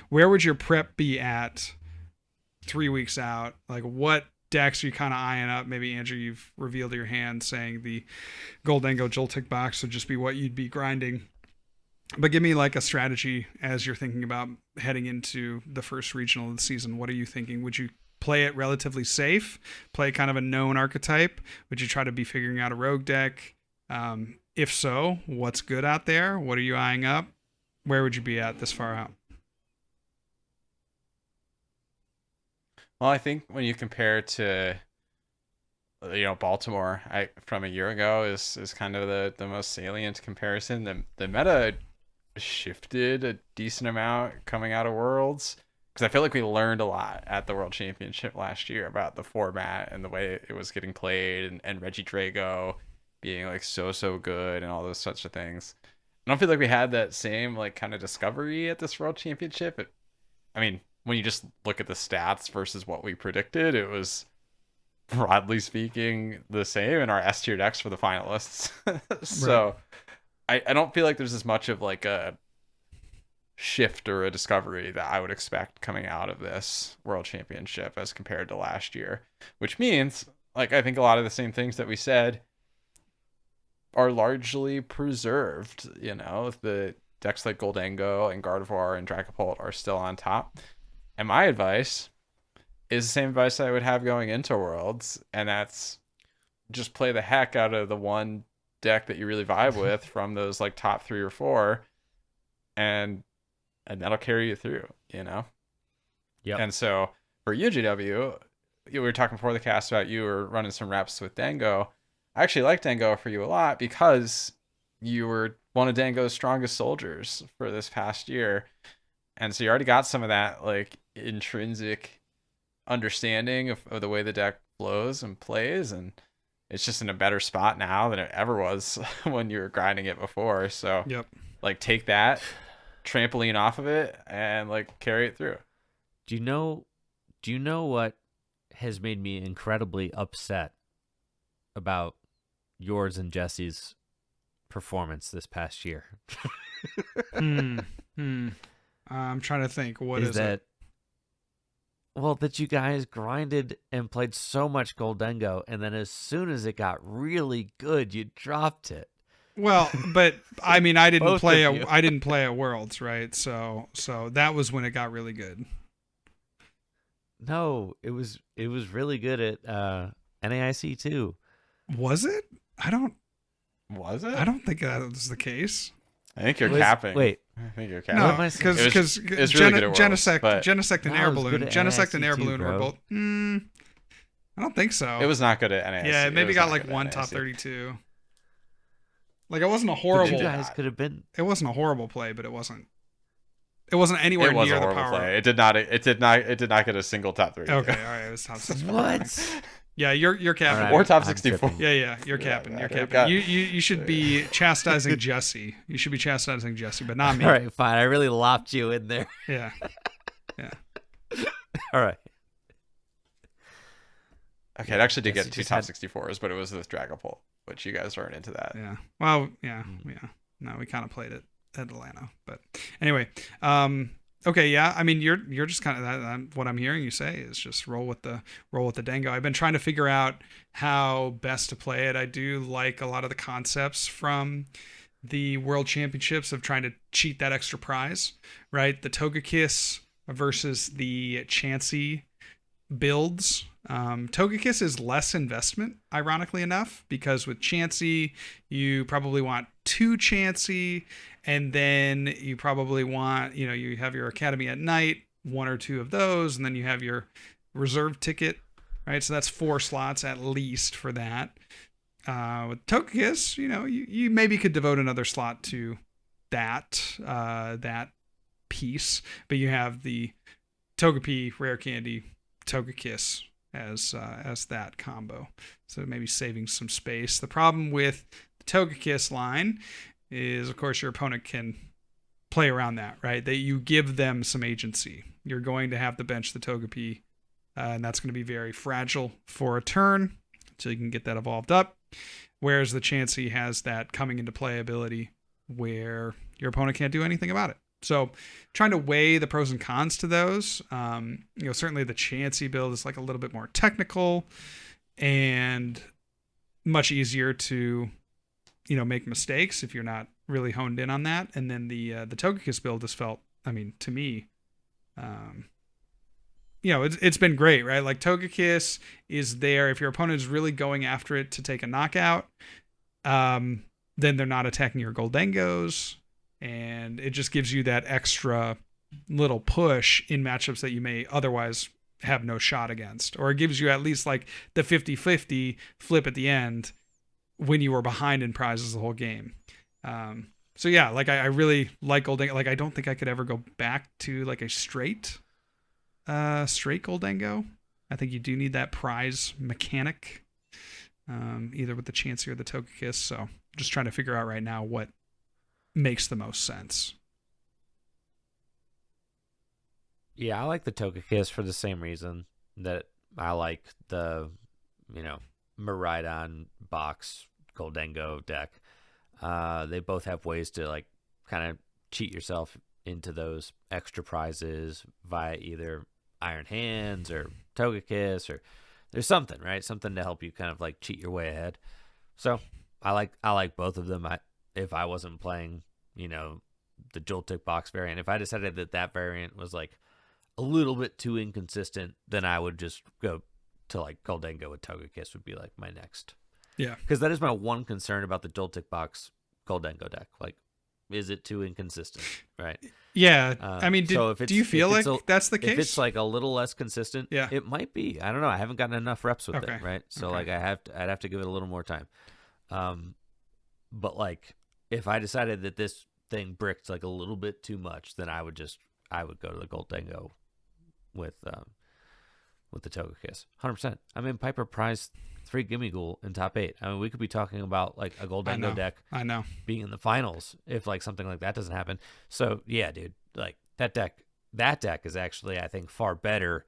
Where would your prep be at 3 weeks out? Like, what decks are you kind of eyeing up? Maybe, Andrew, you've revealed your hand saying the Gholdengo Joltik box would just be what you'd be grinding. But give me like a strategy as you're thinking about heading into the first regional of the season. What are you thinking? Would you play it relatively safe? Play kind of a known archetype? Would you try to be figuring out a rogue deck? If so, what's good out there? What are you eyeing up? Where would you be at this far out? Well, I think when you compare to Baltimore from a year ago is kind of the most salient comparison. The meta shifted a decent amount coming out of Worlds, because I feel like we learned a lot at the World Championship last year about the format and the way it was getting played, and Reggie Drago being like so good and all those such of things. I don't feel like we had that same like kind of discovery at this World Championship. I mean, when you just look at the stats versus what we predicted, it was, broadly speaking, the same in our S tier decks for the finalists. So right. I don't feel like there's as much of like a shift or a discovery that I would expect coming out of this World Championship as compared to last year, which means, like, I think a lot of the same things that we said are largely preserved. The decks like Gholdengo and Gardevoir and Dragapult are still on top. And my advice is the same advice I would have going into Worlds, and that's just play the heck out of the one deck that you really vibe with from those like top 3 or 4, and that'll carry you through, Yeah. And so for you, JW, we were talking before the cast about you were running some reps with Dango. I actually like Dango for you a lot because you were one of Dango's strongest soldiers for this past year. And so you already got some of that like intrinsic understanding of the way the deck flows and plays, and it's just in a better spot now than it ever was when you were grinding it before. So like, take that trampoline off of it and like carry it through. Do you know what has made me incredibly upset about yours and Jesse's performance this past year? I'm trying to think. What is that? it? Well, that you guys grinded and played so much Gholdengo, and then as soon as it got really good, you dropped it. Well, but I mean, I didn't Both play of you. I didn't play at Worlds, right? So that was when it got really good. No, it was really good at NAIC too. Was it? Was it? I don't think that was the case. I think you're Was- capping. wait. I think you're What capping. am I saying? Because It was really good at Worlds, Genesect, but- Genesect and No, Air it was good Balloon, at Genesect and Air NAIC too, Balloon were bro. both. I don't think so. It was not good at NAIC. Yeah, it maybe was got not like good at one top NAIC. 32. Like it wasn't a But horrible. you guys could have been. It wasn't a horrible play, but it wasn't. It wasn't anywhere It was near a the horrible power. play. It did not. It did not get a single top 3. Okay, all right, it was top 64. What? Yeah, you're capping. All right, Or top I'm 64. tripping. Yeah, you're Yeah, capping. man, You're it capping. got- You should be chastising Jesse. You should be chastising Jesse, but not me. All right, fine. I really lopped you in there. Yeah. All right. Okay, it actually did Yes, get you 2 just top had- 64s, but it was with Dragapult, which you guys weren't into that. Yeah. Well, yeah. Mm. Yeah. No, we kind of played it at Atlanta, but anyway. Okay. Yeah. I mean, you're just kind of what I'm hearing you say is just roll with the Dango. I've been trying to figure out how best to play it. I do like a lot of the concepts from the World Championships of trying to cheat that extra prize, right? The Togekiss versus the Chancy builds. Togekiss is less investment, ironically enough, because with Chancy, you probably want 2 Chancy, and then you probably want, you have your Academy at Night, 1 or 2 of those, and then you have your reserve ticket, right? So that's 4 slots at least for that. With Togekiss, you maybe could devote another slot to that piece, but you have the Togepi, Rare Candy, Togekiss as that combo, so maybe saving some space. The problem with the Togekiss line is, of course, your opponent can play around that, right? That you give them some agency. You're going to have to bench the Togepi, and that's going to be very fragile for a turn until you can get that evolved up. Whereas the Chansey has that coming into play ability where your opponent can't do anything about it. So trying to weigh the pros and cons to those. Certainly the Chansey build is like a little bit more technical and much easier to, make mistakes if you're not really honed in on that. And then the Togekiss build has felt, to me, it's been great, right? Like Togekiss is there. If your opponent is really going after it to take a knockout, then they're not attacking your Gholdengos. And it just gives you that extra little push in matchups that you may otherwise have no shot against. Or it gives you at least like the 50-50 flip at the end when you were behind in prizes the whole game. So yeah, like I really like Gholdengo. Like I don't think I could ever go back to like a straight Gholdengo. I think you do need that prize mechanic, either with the Chansey or the Togekiss. So just trying to figure out right now what makes the most sense. Yeah, I like the Togekiss for the same reason that I like the, Miraidon box Gholdengo deck. They both have ways to like kind of cheat yourself into those extra prizes via either Iron Hands or Togekiss, or there's something, right? Something to help you kind of like cheat your way ahead. So I like both of them. If I wasn't playing, the Joltik box variant, if I decided that variant was like a little bit too inconsistent, then I would just go to like Gholdengo with Togekiss would be like my next. Yeah. Because that is my one concern about the Joltik box Gholdengo deck. Like, is it too inconsistent? Right. Yeah. So do you feel like that's the case? If it's like a little less consistent, yeah, it might be. I don't know. I haven't gotten enough reps with okay. it, right? So okay. like I'd have to give it a little more time. But like if I decided that this thing bricked like a little bit too much, then I would go to the Gholdengo with the Togekiss. 100%. I mean, Piper prized 3 Gimme Ghoul in top 8. I mean, we could be talking about like a Gholdengo deck. I know. Being in the finals if like something like that doesn't happen. So yeah, dude, like that deck is actually, I think, far better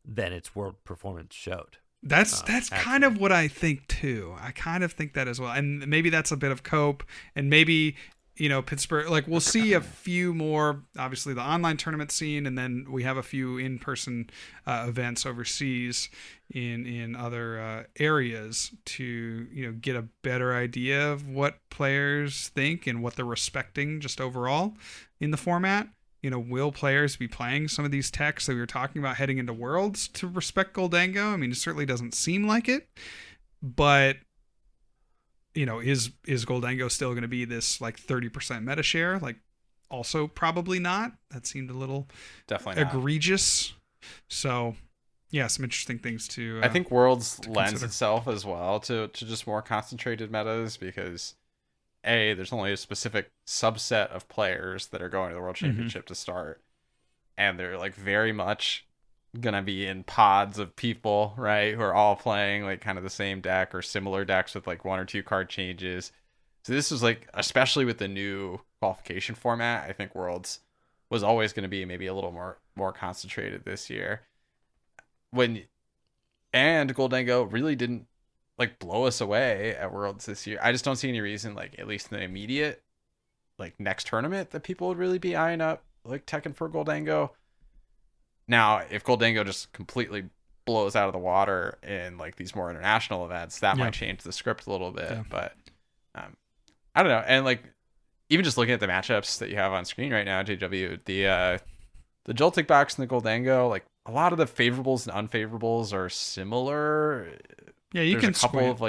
than its world performance showed. That's kind of what I think too. I kind of think that as well. And maybe that's a bit of cope, and maybe Pittsburgh, like we'll see a few more, obviously the online tournament scene, and then we have a few in-person events overseas in other areas to, get a better idea of what players think and what they're respecting just overall in the format. Will players be playing some of these techs that we were talking about heading into Worlds to respect Gholdengo? I mean, it certainly doesn't seem like it, but is Gholdengo still going to be this like 30% meta share? Like, also probably not. That seemed a little definitely not egregious. So, yeah, some interesting things to. I think Worlds lends consider. itself as well to just more concentrated metas because there's only a specific subset of players that are going to the World Championship to start, and they're like very much gonna be in pods of people, right, who are all playing like kind of the same deck or similar decks with like one or two card changes. So this was like, especially with the new qualification format, I think Worlds was always going to be maybe a little more concentrated this year. And Gholdengo really didn't like blow us away at Worlds this year. I just don't see any reason, like at least in the immediate like next tournament, that people would really be eyeing up like Tekken for Gholdengo. Now, if Gholdengo just completely blows out of the water in like these more international events, that might change the script a little bit. Yeah. But I don't know. And like even just looking at the matchups that you have on screen right now, JW, the Joltik box and the Gholdengo, like a lot of the favorables and unfavorables are similar. Yeah, you can squint.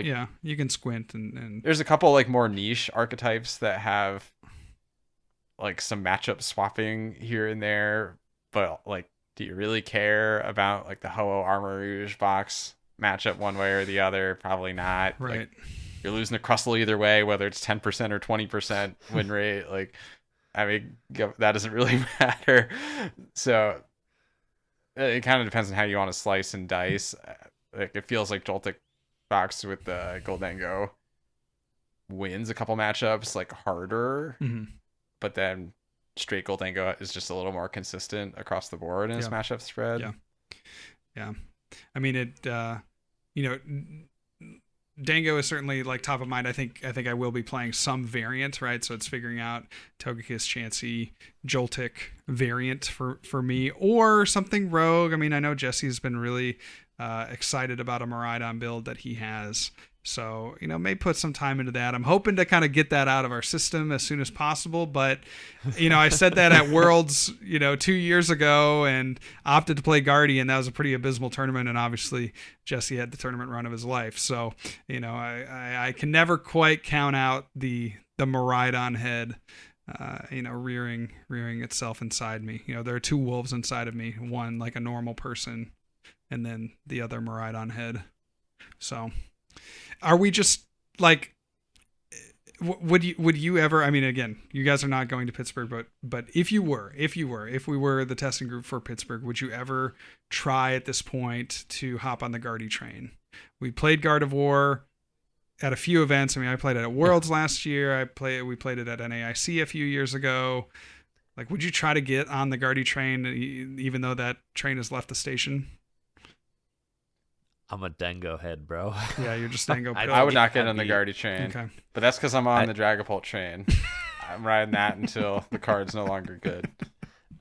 You can squint and there's a couple like more niche archetypes that have like some matchup swapping here and there, but like, do you really care about like the Ho-Oh Armor Rouge box matchup one way or the other? Probably not. Right. Like, you're losing the Crustle either way, whether it's 10% or 20% win rate. Like, I mean, that doesn't really matter. So it kind of depends on how you want to slice and dice. Like, it feels like Joltik box with the Gholdengo wins a couple matchups like harder, but then straight Gholdengo is just a little more consistent across the board in his matchup spread. Yeah. I mean, it, Dango is certainly like top of mind. I think I will be playing some variant, right? So it's figuring out Togekiss, Chancy, Joltik variant for me, or something rogue. I mean, I know Jesse's been really excited about a Miraidon build that he has. So, may put some time into that. I'm hoping to kind of get that out of our system as soon as possible. But, I said that at Worlds, 2 years ago and opted to play Guardian. That was a pretty abysmal tournament. And obviously Jesse had the tournament run of his life. So, I can never quite count out the Miraidon head, rearing itself inside me. There are two wolves inside of me, one like a normal person and then the other Miraidon head. So, are we just like, would you ever, I mean, again, you guys are not going to Pittsburgh, but if we were the testing group for Pittsburgh, would you ever try at this point to hop on the Guardy train? We played Gardevoir at a few events. I mean, I played it at Worlds last year. We played it at NAIC a few years ago. Like, would you try to get on the Guardy train even though that train has left the station? I'm a Dango head, bro. Yeah, you're just Dango. I would not get on the Guardy train. Okay. But that's because I'm on the Dragapult train. I'm riding that until the card's no longer good.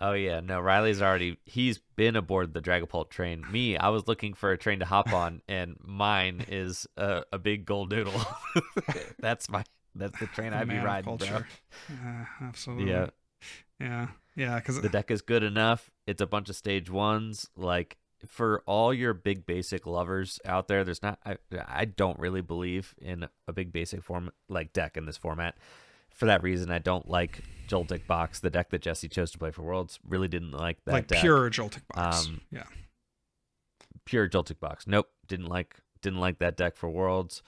Oh, yeah. No, he's been aboard the Dragapult train. Me, I was looking for a train to hop on, and mine is a big gold doodle. That's the train I'd be riding, bro. Absolutely. Yeah. Because the deck is good enough. It's a bunch of stage ones. Like, for all your big basic lovers out there, I don't really believe in a big basic form like deck in this format. For that reason, I don't like Joltik box. The deck that Jesse chose to play for Worlds really didn't like that like deck. Pure Joltik box. Pure Joltik box. Nope, didn't like that deck for Worlds.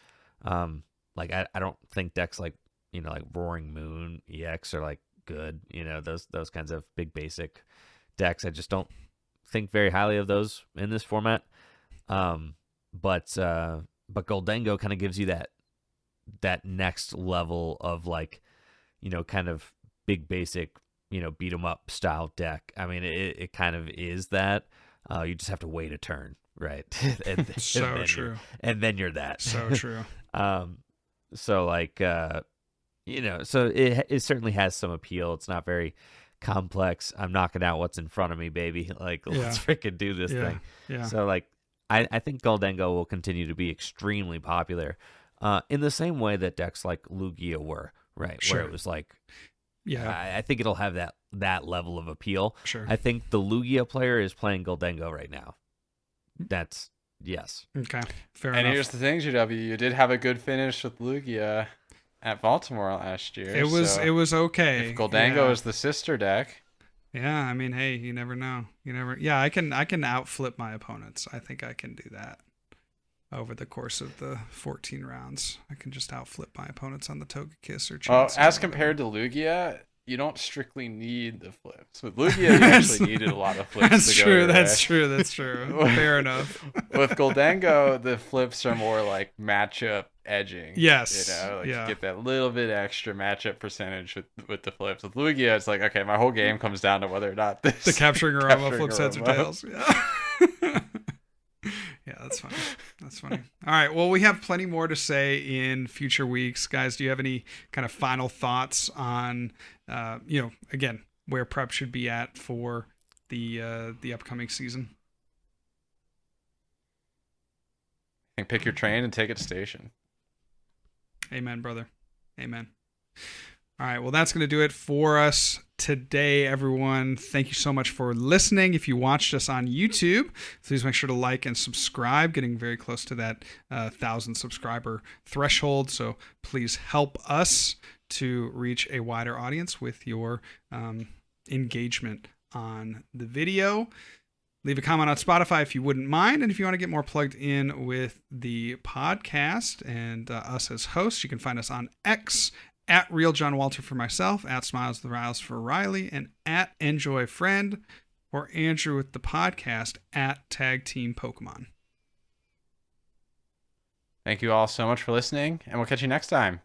Like I don't think decks like like Roaring Moon EX are like good. Those kinds of big basic decks. I just don't think very highly of those in this format. But Gholdengo kind of gives you that next level of like, kind of big basic, beat 'em up style deck. I mean, it kind of is that. You just have to wait a turn, right? So true. And then you're that. So true. So like So it certainly has some appeal. It's not very complex. I'm knocking out what's in front of me, baby. Like, let's freaking do this thing. Yeah. So, like, I think Gholdengo will continue to be extremely popular in the same way that decks like Lugia were, right? Sure. Where it was like, yeah, I think it'll have that level of appeal. Sure. I think the Lugia player is playing Gholdengo right now. That's, yes. Okay, fair and enough. here's the thing, JW, you did have a good finish with Lugia at Baltimore last year. It was okay. If Gholdengo is the sister deck. Yeah, I mean, hey, you never know. Yeah, I can outflip my opponents. I think I can do that over the course of the 14 rounds. I can just outflip my opponents on the Togekiss or Chancy. As compared to Lugia, you don't strictly need the flips. With Lugia, you actually needed a lot of flips. That's true. That's true. Fair enough. With Gholdengo, the flips are more like matchup edging. Yes. You get that little bit extra matchup percentage with the flips. With Lugia, it's like, okay, my whole game comes down to whether or not this the capturing aroma flips heads or tails. Yeah. Yeah, that's funny. That's funny. All right. Well, we have plenty more to say in future weeks, guys. Do you have any kind of final thoughts on, again, where prep should be at for the upcoming season? I think pick your train and take it to station. Amen, brother. Amen. All right. Well, that's going to do it for us today, everyone. Thank you so much for listening. If you watched us on YouTube, please make sure to like and subscribe. Getting very close to that 1,000 subscriber threshold. So please help us to reach a wider audience with your engagement on the video. Leave a comment on Spotify if you wouldn't mind. And if you want to get more plugged in with the podcast and us as hosts, you can find us on X at Real John Walter for myself, at Smiles the Riles for Riley, and at Enjoy Friend or Andrew with the podcast at Tag Team Pokemon. Thank you all so much for listening, and we'll catch you next time.